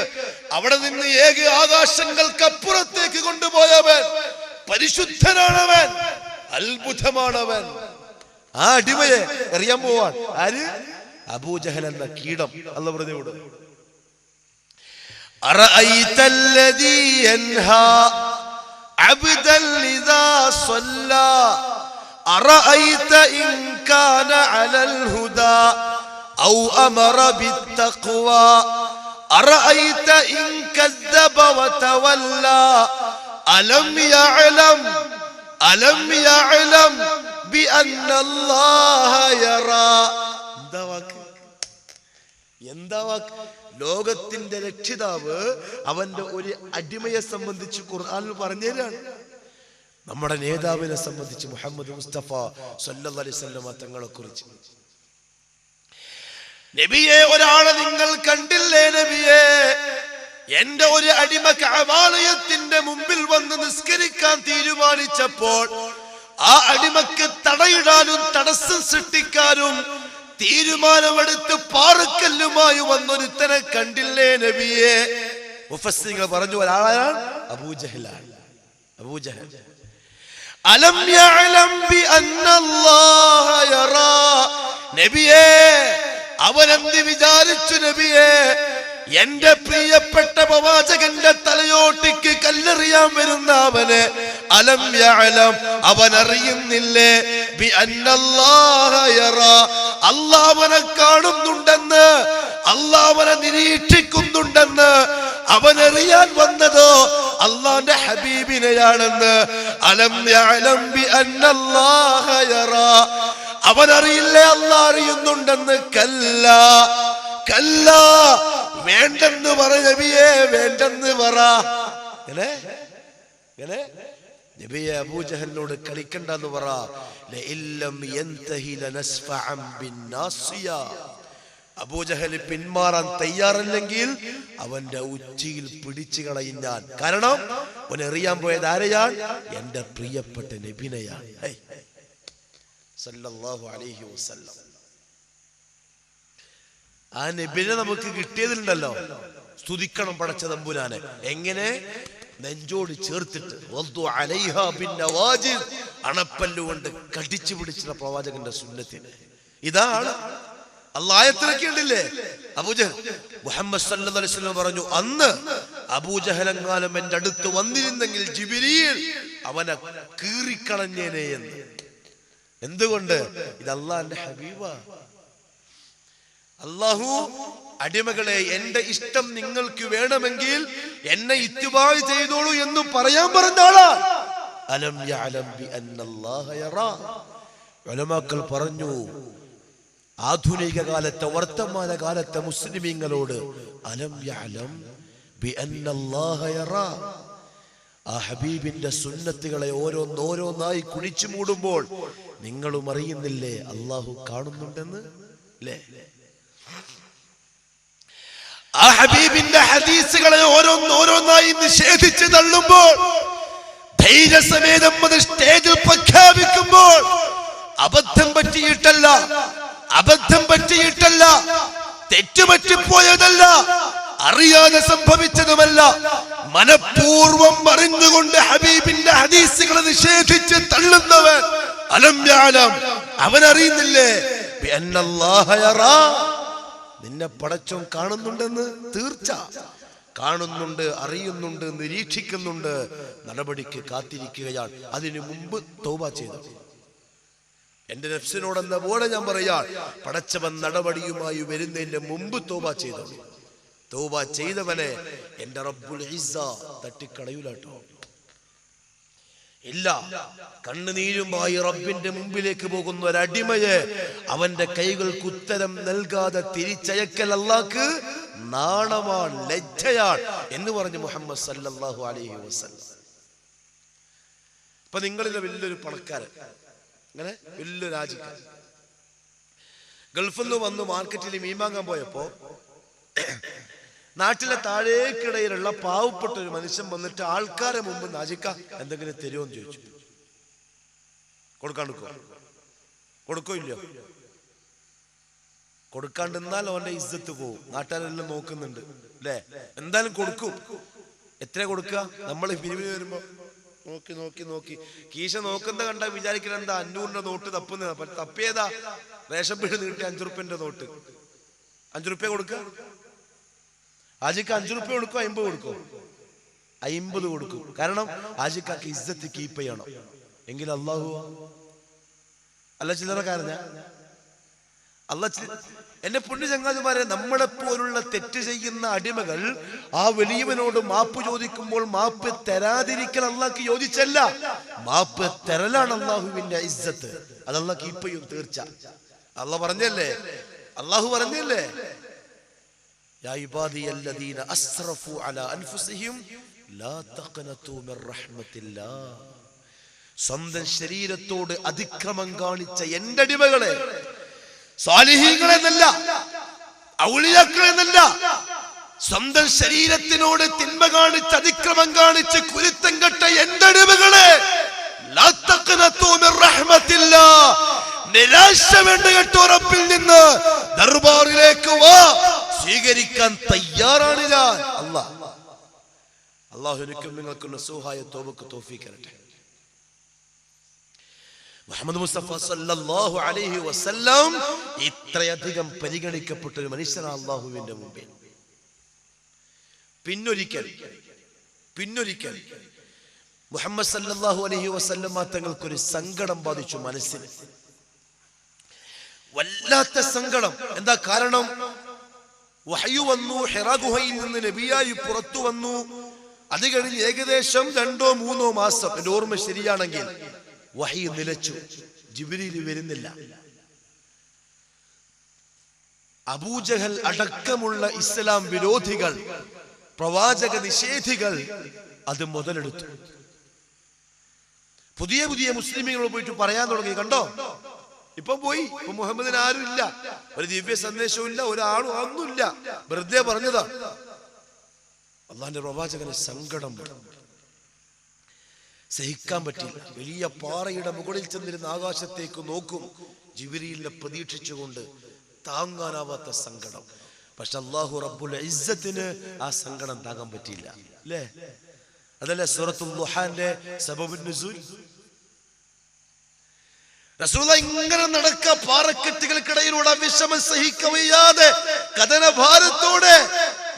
അവിടെ നിന്ന് 7 ആകാശങ്ങൾക്കപ്പുറത്തേക്ക് കൊണ്ടുപോയവൻ പരിശുദ്ധനാണവൻ, അത്ഭുതമാണവൻ. ആ അടിമയെ എറിയാൻ പോവാൻ ആര്? അബൂജഹൽ എന്ന കീടം. അല്ലാഹു പറഞ്ഞോട് അറഅയ്തല്ലദീ യൻഹാ അബ്ദൻ ഇദാ സ്വല്ലാ അറഅയ്ത ഇൻ കാന അലൽ ഹുദാ ഔ അമറ ബിത്തഖ്വാ അറഅയ്ത ഇൻ കദ്ദബ വതവല്ലാ അലം യഅലം ബിഅന്ന അല്ലാഹ യറാ. എന്താ വാക്ക്? ലോകത്തിന്റെ രക്ഷിതാവ് അവന്റെ ഒരു അടിമയെ സംബന്ധിച്ച് ഖുർആനിൽ പറഞ്ഞുതരാണ്. നമ്മുടെ നേതാവിനെ സംബന്ധിച്ച് മുഹമ്മദ് മുസ്തഫ സല്ലല്ലാഹു അലൈഹി വസല്ലം തങ്ങളെ കുറിച്ച്, നബിയെ ഒരാളെ നിങ്ങൾ കണ്ടില്ലേ നബിയെ? എന്റെ ഒരു അടിമ കഅബാലയത്തിന്റെ മുമ്പിൽ വന്ന് നിസ്കരിക്കാൻ തീരുമാനിച്ചപ്പോൾ ആ അടിമക്ക് തടയിടാനും തടസ്സം സൃഷ്ടിക്കാനും തീരുമാനമെടുത്ത് പാറക്കല്ലുമായി വന്നൊരുത്തനെ കണ്ടില്ലേ നബിയെ? മുഫസ്സിറുകൾ പറഞ്ഞു ഒരാളാണ് അബൂജഹലാണ്. അബൂജഹൽ അലം യഅലം ബി അന്നല്ലാഹ യറാ. നബിയെ അവനെന്ത് വിചാരിച്ചു നബിയെ? എന്റെ പ്രിയപ്പെട്ട പ്രവാചകന്റെ തലയോട്ടിക്ക് കല്ലെറിയാൻ വരുന്ന അവന് അലം യഅലം, അവൻ അറിയുന്നില്ലേ ബി അന്നല്ലാഹ യറാ, അല്ലാഹു അവനെ കാണുന്നുണ്ടെന്ന്, അല്ലാഹു അവനെ നിരീക്ഷിക്കുന്നുണ്ടെന്ന്. അവനറിയാൻ വന്നതോ അല്ലാഹുവിന്റെ ഹബീബിനെയാണെന്ന്. അലം യഅലം ബി അന്നല്ലാഹ യറാ, അവനറിയില്ലേ അല്ലാഹു അറിയുന്നുണ്ടെന്ന്. കല്ലാ കല്ലാ, വേണ്ടെന്ന് പറ നബിയെ, വേണ്ടെന്ന് പറ. നബിയെ അബൂജഹലിനോട് കളിക്കണ്ടെന്ന് പറ. അബൂജഹൽ പിന്മാറാൻ തയ്യാറല്ലെങ്കിൽ അവന്റെ ഉച്ചിയിൽ പിടിച്ചു കളയും ഞാൻ. കാരണം അവൻ എറിയാൻ പോയത് ആരെയാണ്? എന്റെ പ്രിയപ്പെട്ട നബിനെയാണ് സല്ലല്ലാഹു അലൈഹി വസല്ലം. ആ നബിനെ നമുക്ക് കിട്ടിയതിലുണ്ടല്ലോ, സ്തുതിക്കണം പടച്ച തമ്പുരാനെ. എങ്ങനെ? നെഞ്ചോട് ചേർത്തിട്ട് അണപ്പല്ലുകൊണ്ട് കടിച്ചു പിടിച്ചിട്ടുള്ള പ്രവാചകന്റെ സുന്നത്തിന്. ഇതാണ് അല്ലാഹയത്തിലൊക്കെ ഉണ്ടില്ലേ അബൂജഹൽ. മുഹമ്മദ് സല്ലല്ലാഹു അലൈഹി വസല്ലം പറഞ്ഞു, അന്ന് അബൂജഹലെങ്ങാനും എന്റെ അടുത്ത് വന്നിരുന്നെങ്കിൽ ജിബ്രീൽ അവനെ കീറിക്കളഞ്ഞേനെ എന്ന്. എന്തുകൊണ്ട്? ഇത് അല്ലാഹുവിന്റെ ഹബീബാ. അല്ലാഹു അടിമകളെ, എന്റെ ഇഷ്ടം നിങ്ങൾക്ക് വേണമെങ്കിൽ എന്നെ ഇത്തിബാ ചെയ്തോളൂ എന്ന് പറയാൻ പറഞ്ഞ ആളാ. അലം യഅലം ബി അന്നല്ലാഹ യറാ. ഉലമാക്കൾ പറഞ്ഞു, ആധുനിക കാലത്തെ വർത്തമാന കാലത്തെ മുസ്ലിമീങ്ങളോട് അലം യഅലം ബി അന്നല്ലാഹ യറാ. ആ ഹബീബിന്റെ സുന്നത്തുകളെ ഓരോന്നോരോന്നായി കുഴിച്ചു മൂടുമ്പോൾ നിങ്ങളും അറിയുന്നില്ലേ അല്ലാഹു കാണുന്നുണ്ടെന്ന്? അല്ലേ? ആ ഹബീബിന്റെ ഹദീസുകളെ ഓരോന്നോരോന്നായി നിഷേധിച്ച് തള്ളുമ്പോൾ, ധൈര്യസമേതം അത് സ്റ്റേജിൽ പ്രഖ്യാപിക്കുമ്പോൾ അബദ്ധം പറ്റിയിട്ടല്ല, തെറ്റുപറ്റിപ്പോയതല്ല, അറിയാതെ സംഭവിച്ചതുമല്ല, മനഃപൂർവം അറിഞ്ഞുകൊണ്ട് ഹബീബിന്റെ ഹദീസുകളെ നിഷേധിച്ച് തള്ളുന്നവൻ അലം യഅലം, അവൻ അറിയുന്നില്ലേ ബി അന്നല്ലാഹ യറാ, നിന്നെ പടച്ചോൻ കാണുന്നുണ്ടെന്ന്? തീർച്ച കാണുന്നുണ്ട്, അറിയുന്നുണ്ട്, നിരീക്ഷിക്കുന്നുണ്ട്. നടപടിക്ക് കാത്തിരിക്കുകയാണ്. അതിനു മുമ്പ് തൗബ ചെയ്തു. എന്റെ നഫ്സിനോടെന്ന പോലെ ഞാൻ പറയാ, പടച്ചവൻ നടപടിയുമായി വരുന്നതിന്റെ മുമ്പ് തൗബ ചെയ്തു. തൗബ ചെയ്തവനെ എന്റെ റബ്ബുൽ ഇസ്സ തട്ടിക്കളയൂലാട്ടോ. ഇല്ല, കണ്ണുനീരുമായി റബ്ബിന്റെ മുമ്പിലേക്ക് പോകുന്ന ഒരടിമയെ അവന്റെ കൈകൾക്ക് ഉത്തരം നൽകാതെ തിരിച്ചയക്കൽ അല്ലാഹ്ക്ക് നാണമാണ്, ലജ്ജയാണ് എന്ന് പറഞ്ഞു മുഹമ്മദ് സല്ലല്ലാഹു അലൈഹി വസല്ലം. ഇപ്പൊ നിങ്ങളിലെ വലിയൊരു പണക്കാരൻ, അങ്ങനെ വലിയൊരു രാജ്യക്കാരൻ ഗൾഫിൽ നിന്ന് വന്ന് മാർക്കറ്റിൽ മീൻ വാങ്ങാൻ പോയപ്പോ നാട്ടിലെ താഴേക്കിടയിലുള്ള പാവപ്പെട്ട ഒരു മനുഷ്യൻ വന്നിട്ട് ആൾക്കാരെ മുമ്പ് നാജിക്ക എന്തെങ്കിലും തരുമോന്ന് ചോദിച്ചു. കൊടുക്കാണ്ടിരിക്കോ? കൊടുക്കോ ഇല്ലയോ? കൊടുക്കാണ്ടിരുന്നാൽ അവന്റെ ഇസ്സത്ത് പോവും. നാട്ടുകാരെല്ലാം നോക്കുന്നുണ്ട് അല്ലേ? എന്തായാലും കൊടുക്കും. എത്ര കൊടുക്കുക? നമ്മൾ പിരിവിന് വരുമ്പോ നോക്കി നോക്കി നോക്കി കീശ നോക്കുന്ന കണ്ട വിചാരിക്കുന്നത് എന്താ 500 നോട്ട് തപ്പുന്ന. തപ്പിയതാ റേഷൻ പീട് നീട്ടി 5 റുപ്യന്റെ നോട്ട്. 5 റുപ്യ കൊടുക്കുക. ആജിക്ക് 5 റുപ്യ കൊടുക്കോ 50 കൊടുക്കോ? 50 കൊടുക്കും. കാരണം ആജിക്കാക്ക് ഇസ്സത്ത് കീപ്പ് ചെയ്യണം. എങ്കിൽ അള്ളാഹു അല്ല ചില്ലറക്കാരന അല്ല. എന്റെ പുണ്യ ചങ്ങാതിമാരെ, നമ്മളെപ്പോലുള്ള തെറ്റ് ചെയ്യുന്ന അടിമകൾ ആ വലിയവനോട് മാപ്പ് ചോദിക്കുമ്പോൾ മാപ്പ് തരാതിരിക്കൽ അള്ളാഹ്ക്ക് യോജിച്ചല്ല. മാപ്പ് തരലാണ് അള്ളാഹുവിന്റെ ഇസ്സത്ത്. അത് അള്ളാഹ് കീപ്പ് ചെയ്യും തീർച്ച. അള്ളാഹ് പറഞ്ഞല്ലേ, അള്ളാഹു പറഞ്ഞല്ലേ, യാ ഇബാദിയല്ലദീന അസ്റഫു അലാ അൻഫുസിഹിം ലാ തഖ്നതു മിർ റഹ്മത്തില്ലാഹ്. സ്വന്തം ശരീരത്തോട് അതിക്രമം കാണിച്ച എന്റെ അടിമകളെ, സാലിഹീങ്ങളെന്നല്ല, ഔലിയാക്കളെന്നല്ല, സ്വന്തം ശരീരത്തിനോട് തിന്മ കാണിച്ച് അതിക്രമം കാണിച്ച് കുരുത്തം കെട്ട എന്റെ അടിമകളെ, ലാ തഖ്നതു മിർ റഹ്മത്തില്ലാഹ്, നിരാശ വേണ്ട കേട്ടോ റബ്ബിൽ നിന്ന്. ദർബാറിലേക്ക് വാ, സ്വീകരിക്കാൻ തയ്യാറാണ് ഞാൻ. അല്ലാഹു എനിക്കും നിങ്ങൾക്കും നസൂഹായ തൗബക്ക് തൗഫീഖ് തരട്ടെ. മുഹമ്മദ് മുസ്തഫ സല്ലല്ലാഹു അലൈഹി വസല്ലം ഇത്രയധികം പരിഗണിക്കപ്പെട്ട ഒരു മനുഷ്യനാണ് അല്ലാഹുവിന്റെ മുമ്പിൽ. പിന്നൊരിക്കൽ മുഹമ്മദ് സല്ലല്ലാഹു അലൈഹി വസല്ലം തങ്ങൾക്കൊരു സങ്കടം ബാധിച്ചു മനസ്സിന്. വല്ലാത്ത സങ്കടം. എന്താ കാരണം? വഹ്യു വന്നു, ഹിറാ ഗുഹയിൽ നിന്ന് നബിയായി പുറത്തു വന്നു. അത് കഴിഞ്ഞ് ഏകദേശം 2-3 മാസം, എന്റെ ഓർമ്മ ശരിയാണെങ്കിൽ, വഹ്യ് നിലച്ചു. ജിബ്രീൽ വരുന്നില്ല. അബൂജഹൽ അടക്കമുള്ള ഇസ്ലാം വിരോധികൾ, പ്രവാചക നിഷേധികൾ അത് മുതലെടുത്തു. പുതിയ പുതിയ മുസ്ലിമീങ്ങൾ പോയിട്ട് പറയാൻ തുടങ്ങി, കണ്ടോ ഇപ്പൊ പോയി, ഇപ്പൊ മുഹമ്മദിന് ആരും ഇല്ല, ഒരു ദിവ്യ സന്ദേശവും ഇല്ല, ഒരാളും ഒന്നുമില്ല, വെറുതെ പറഞ്ഞതാ. അള്ളാന്റെ പ്രവാചകന് സങ്കടം സഹിക്കാൻ പറ്റില്ല. വലിയ പാറയുടെ മുകളിൽ ചെന്നിരുന്ന ആകാശത്തേക്ക് നോക്കും, ജിബ്രീലിനെ പ്രതീക്ഷിച്ചുകൊണ്ട്. താങ്ങാനാവാത്ത സങ്കടം. പക്ഷെ അല്ലാഹു റബ്ബുൽ ഇസ്സത്തിന് ആ സങ്കടം താങ്ങാൻ പറ്റിയില്ല. അല്ലേ? അതല്ലേ സൂറത്തുൽ ദുഹാന്റെ സബബുൻ നുസൂൽ. റസൂലുള്ളാഹി ഇങ്ങനെ നടക്ക, പാറക്കെട്ടുകൾക്കിടയിലൂടെ വിഷമം സഹിക്കവയ്യാതെ കഥനഭാരത്തോടെ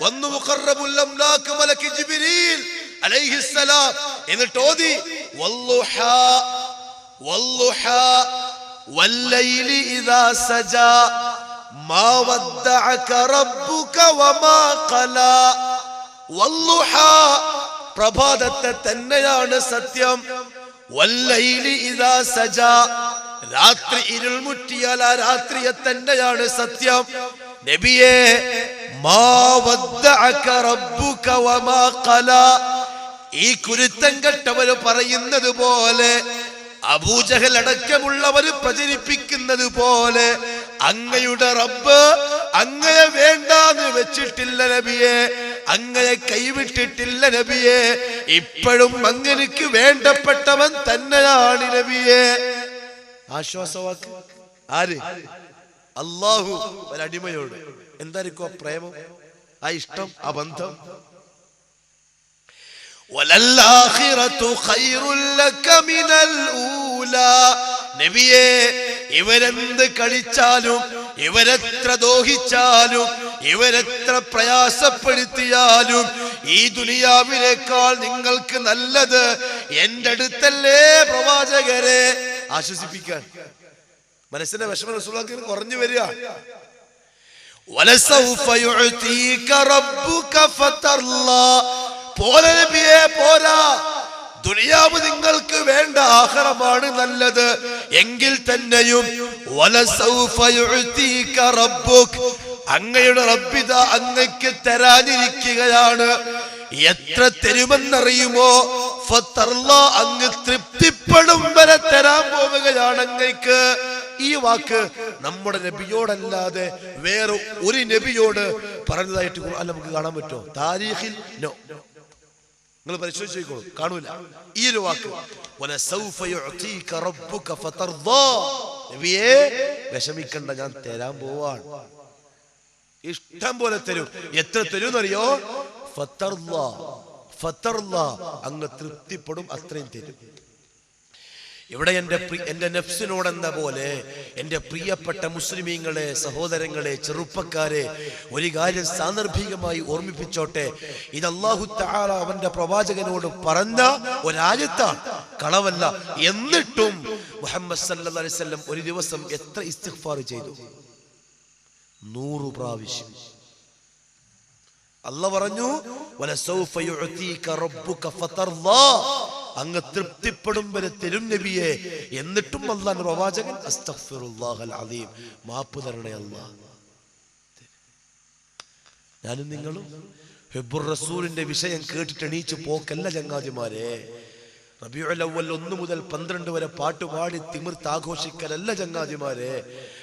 വന്നു മുഖറബുൽ അംലാക്ക് മലക്ക് ജിബ്രീൽ അലൈഹിസ്സലാം. എന്നിട്ട് ഓതി വല്ലുഹാ വല്ലുഹാ വല്ലൈലി ഇദാ സജാ മാ വദ്ദഅക റബ്ബുക വമാ ഖലാ. വല്ലുഹാ, പ്രഭാതത്തെ തന്നെയാണ് സത്യം. വല്ലൈലി ഇദാ സജാ, രാത്രി ഇരുൾ മുറ്റിയാൽ ആ രാത്രിയെ തന്നെയാണ് സത്യം. നബിയേ, മാ വദ്ദഅക റബ്ബുക വമാ ഖലാ, ഈ കുരുത്തം കെട്ടവര് പറയുന്നത് പോലെ, അബൂജഹൽ അടക്കമുള്ളവര് പ്രചരിപ്പിക്കുന്നത് പോലെ അങ്ങയുടെ റബ്ബ് അങ്ങയെ വേണ്ടാന്ന് വെച്ചിട്ടില്ല നബിയെ, അങ്ങയെ കൈവിട്ടിട്ടില്ല നബിയെ, ഇപ്പോഴും അങ്ങനെക്ക് വേണ്ടപ്പെട്ടവൻ തന്നെയാണ് നബിയെ. ആശ്വാസവാക്ക് ആര്? അല്ലാഹു ഒരടിമയോട്. എന്തായിരിക്കും ആ പ്രേമം, ആ ഇഷ്ടം, ആ ബന്ധം? വലല്ലാഖിറതു ഖൈറുൽ ലക മിനൽ ഊലാ. നബിയേ, ഇവരെന്ത് കളിച്ചാലും, ഇവരെത്ര ദോഹിച്ചാലും, ഇവരെത്ര പ്രയാസപ്പെടുത്തിയാലും, ഈ ദുനിയാവിനേക്കാൾ നിങ്ങൾക്ക് നല്ലത് എന്റെ അടുത്തല്ലേ പ്രവാചകരെ. ആശ്വസിപ്പിക്കാൻ മനസ്സിന്റെ വിഷമം റസൂലുള്ളാഹിക്ക് കുറഞ്ഞു വരിക. വലസൗഫ യുഅതീക റബ്ബുക ഫതർലാ. പോരാ നബിയേ, പോരാ. ദുനിയാവ് നിങ്ങൾക്ക് വേണ്ട, ആഖിറമാണ് നല്ലത്. എങ്കിൽ തന്നെയും വലസൗഫ യുഅതീക റബ്ബുക, അങ്ങയുടെ റബ്ബിത അങ്ങക്ക് തരാനിരിക്കുകയാണ്. എത്ര തരുമെന്നറിയുമോ? ഫതർലാ, അങ്ങ് തൃപ്തിപ്പെടും വരെ തരാൻ പോവുകയാണ് അങ്ങക്ക്. ഈ വാക്ക് നമ്മുടെ നബിയോടല്ലാതെ വേറെ ഒരു നബിയോട് പറഞ്ഞതായിട്ട് ഖുർആനിൽ നമുക്ക് കാണാൻ പറ്റുമോ? താരീഖിൽ നോ. നിങ്ങൾ പരിശോധിച്ചോളൂ, കാണൂല ഈ ഒരു വാക്ക്. നബിയേ വിഷമിക്കണ്ട, ഞാൻ തരാൻ പോവാൻ, ഇഷ്ടം പോലെ തരും. എത്ര തരും എന്നറിയോ? അങ്ങ് തൃപ്തിപ്പെടും, അത്രയും തരും. ഇവിടെ എന്റെ നഫ്സിനോടെന്ന പോലെ എന്റെ പ്രിയപ്പെട്ട മുസ്ലിമീങ്ങളെ, സഹോദരങ്ങളെ, ചെറുപ്പക്കാരെ, ഒരു കാര്യം സാന്ദർഭികമായി ഓർമ്മിപ്പിച്ചോട്ടെ. ഇത് അല്ലാഹു തആല അവന്റെ പ്രവാചകനോട് പറഞ്ഞ ഒരായത്താണ്, കളവല്ല. എന്നിട്ടും മുഹമ്മദ് സല്ലല്ലാഹു അലൈഹി വസല്ലം ഒരു ദിവസം എത്ര ഇസ്തിഗ്ഫാർ ചെയ്തു? 100 പ്രാവശ്യം. അല്ലാഹ് പറഞ്ഞു, വലസൗഫ യുഅതീക റബ്ബുക ഫതർദാ, അങ്ങ് തൃപ്തിപ്പെടും വരെ തരും നബിയെ. എന്നിട്ടും അല്ലാഹുവിന്റെ പ്രവാചകൻ അസ്തഗ്ഫിറുല്ലാഹൽ അലീം, മാപ്പ് തരണേ അല്ലാഹ്. ഞാനും നിങ്ങളും ഹിബ്ബുർ റസൂലിന്റെ വിഷയം കേട്ടിട്ട് എണീച്ചു പോക്കല്ല ചങ്ങാതിമാരെ. റബീഉൽ അവ്വൽ 1 മുതൽ 12 വരെ പാട്ടുപാടി തിമിർത്ത് ആഘോഷിക്കലല്ല ചങ്ങാതിമാരെ.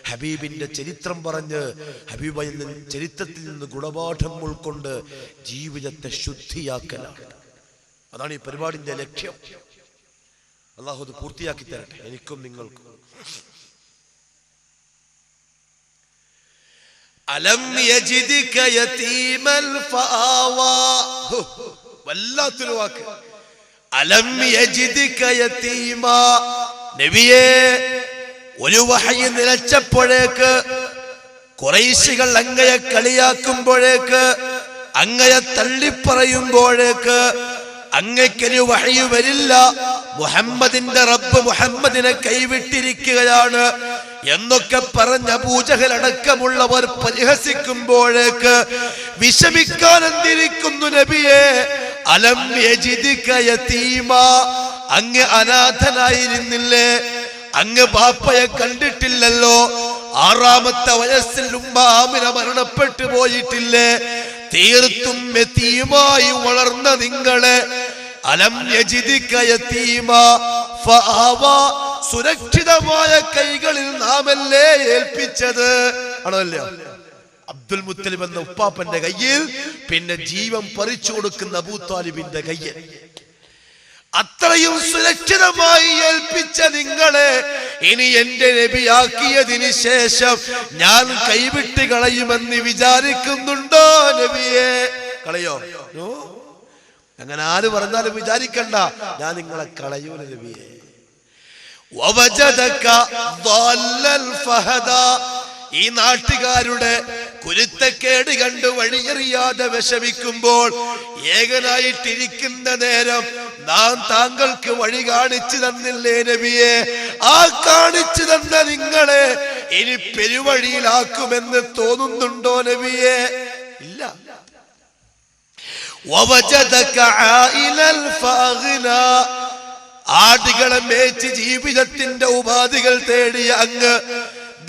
ഹബീബിന്റെ ചരിത്രം പറഞ്ഞ് ഹബീബിൽ ചരിത്രത്തിൽ നിന്ന് ഗുണപാഠം ഉൾക്കൊണ്ട് ജീവിതത്തെ ശുദ്ധിയാക്കലാണ്. അതാണ് ഈ പരിപാടിന്റെ ലക്ഷ്യം. അല്ലാഹു അത് പൂർത്തിയാക്കി തരട്ടെ എനിക്കും നിങ്ങൾക്കും. അലം യജിദിക യതീമൽ ഫആവാ, വല്ലാത്തൊരു വാക്ക്. അലം യജിദിക യതീമാ, നബിയേ ഒരു വഹയി നിലച്ചപ്പോഴേക്ക്, ഖുറൈശികൾ അങ്ങയെ കളിയാക്കുമ്പോഴേക്ക്, അങ്ങയെ തള്ളിപ്പറയുമ്പോഴേക്ക് അങ്ങയ്ക്കൊരു വഹയി വരില്ല, മുഹമ്മദിന്റെ റബ്ബ് മുഹമ്മദിനെ കൈവിട്ടിരിക്കുകയാണ് എന്നൊക്കെ പറഞ്ഞ അബൂജഹൽ അടക്കമുള്ളവർ പരിഹസിക്കുമ്പോഴേക്ക് വിഷമിക്കാൻ എന്തിരിക്കുന്നു നബിയെ? അലം യജിദിക യതീമാ, അങ്ങ് അനാഥനായിരുന്നില്ലേ? അങ്ങ് ബാപ്പയെ കണ്ടിട്ടില്ലല്ലോ? 6-ാമത്തെ വയസ്സിൽ ഉമ്മ ആമിന മരണപ്പെട്ടു പോയിട്ടില്ലേ? തീർത്തും യതീമായി വളർന്ന നിങ്ങളെ അലം യജിദിക യതീമാ ഫആവാ, സുരക്ഷിതമായ കൈകളിൽ നാമല്ലേ ഏൽപ്പിച്ചത്? ആണോ അല്ലയോ? അബ്ദുൽ മുത്തലിബ് എന്ന ഉപ്പാപ്പന്റെ കയ്യിൽ, പിന്നെ ജീവൻ പറിച്ചു കൊടുക്കുന്ന അബൂ താലിബിന്റെ കയ്യിൽ, അത്രയും സുരക്ഷിതമായി ഏൽപ്പിച്ച നിങ്ങളെ ഇനി എന്റെ നബിയാക്കിയതിന് ശേഷം ഞാൻ കൈവിട്ട് കളയുമെന്ന് വിചാരിക്കുന്നുണ്ടോ നബിയെ? കളയോ? അങ്ങനെ ആര് പറഞ്ഞാലും വിചാരിക്കണ്ട, ഞാൻ നിങ്ങളെ കളയൂല നബിയെ. വവജദക ضالل ഫഹദാ, ഈ നാട്ടുകാരുടെ കുരുത്തക്കേട് കണ്ട് വഴിയറിയാതെ വിഷമിക്കുമ്പോൾ, ഏകനായിട്ടിരിക്കുന്ന നേരം നാം താങ്കൾക്ക് വഴി കാണിച്ചു തന്നില്ലേ നബിയെ? ആ കാണിച്ചു തന്ന നിങ്ങളെ ഇനി പെരുവഴിയിലാക്കുമെന്ന് തോന്നുന്നുണ്ടോ നബിയെ? ഇല്ല. വവജദക ആയിലൽ ഫഅഗ്നാ, ആടുകളെ മേച്ച് ജീവിതത്തിന്റെ ഉപാധികൾ തേടിയ അങ്ങ്,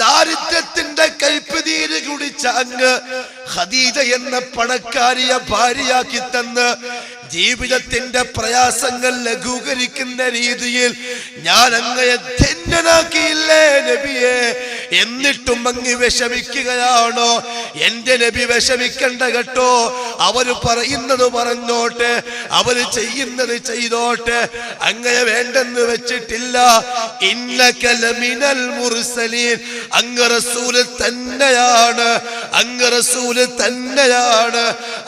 ദാരിദ്ര്യത്തിന്റെ കൈപ്പുനീര് കുടിച്ച അങ്ങ്, ഖദീജ എന്ന പണക്കാരിയെ ഭാര്യയാക്കി തന്ന് ജീവിതത്തിന്റെ പ്രയാസങ്ങൾ ലഘൂകരിക്കുന്ന രീതിയിൽ ഞാൻ അങ്ങയെ ധന്യനാക്കിയില്ലേ നബിയെ? എന്നിട്ടും അങ്ങ് വിഷമിക്കുകയാണോ? എന്റെ നബി വിഷമിക്കണ്ട കേട്ടോ. അവര് പറയുന്നത് പറഞ്ഞോട്ടെ, അവര് ചെയ്യുന്നത് ചെയ്തോട്ടെ, അങ്ങയെ വേണ്ടെന്ന് വെച്ചിട്ടില്ല. ഇന്നക ലമിനൽ മുർസലീൻ, അങ്ങ് റസൂല് തന്നെയാണ്, അങ്ങ് റസൂല് തന്നെയാണ്.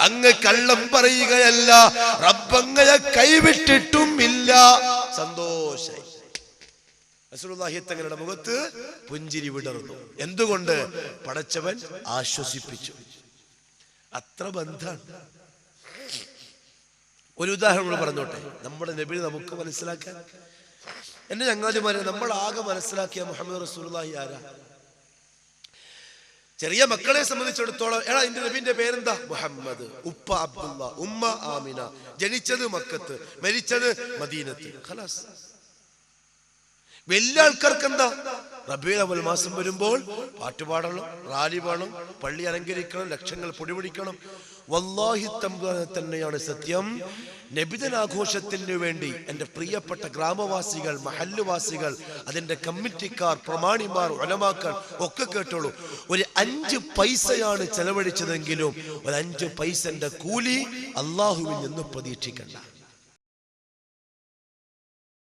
അങ്ങ് കള്ളം പറയുകയല്ല, റബ്ബങ്ങയെ കൈവിട്ടിട്ടും ഇല്ല. സന്തോഷായി. റസൂലുള്ളാഹി തങ്ങളുടെ മുഖത്ത് പുഞ്ചിരി വിടർന്നു. എന്തുകൊണ്ട്? പടച്ചവൻ ആശ്വസിപ്പിച്ചു. അത്ര ബന്ധാണ്. ഒരു ഉദാഹരണം പറഞ്ഞോട്ടെ, നമ്മുടെ നബി നമുക്ക് മനസ്സിലാക്കാൻ. എന്റെ ചങ്ങാതിമാരെ, നമ്മൾ ആകെ മനസ്സിലാക്കിയ മുഹമ്മദ് റസൂലുള്ളാഹി ആരാ? ചെറിയ മക്കളെ സംബന്ധിച്ചിടത്തോളം, എടാ എന്റെ നബിന്റെ പേരെന്താ? മുഹമ്മദ്. ഉപ്പ അബ്ദുള്ള, ഉമ്മ ആമിന. ജനിച്ചത് മക്കത്ത്, മരിച്ചത് മദീനത്ത്. ഖലാസ്. വലിയ ആൾക്കാർക്ക് എന്താ? റബീഉൽ അവ്വൽ മാസം വരുമ്പോൾ പാട്ട് പാടണം, റാലി പാടണം, പള്ളി അലങ്കരിക്കണം, ലക്ഷങ്ങൾ പൊടിപിടിക്കണം. വല്ലാഹി തന്നെയാണ് സത്യം. നബിദിനാഘോഷത്തിന് വേണ്ടി എൻ്റെ പ്രിയപ്പെട്ട ഗ്രാമവാസികൾ, മഹല്ലുവാസികൾ, അതിൻ്റെ കമ്മിറ്റിക്കാർ, പ്രമാണിമാർ, ഉലമാക്കൾ ഒക്കെ കേട്ടോളൂ. ഒരു 5 പൈസയാണ് ചെലവഴിച്ചതെങ്കിലും ഒരു 5 പൈസന്റെ കൂലി അള്ളാഹുവിൽ നിന്ന് പ്രതീക്ഷിക്കണ്ട.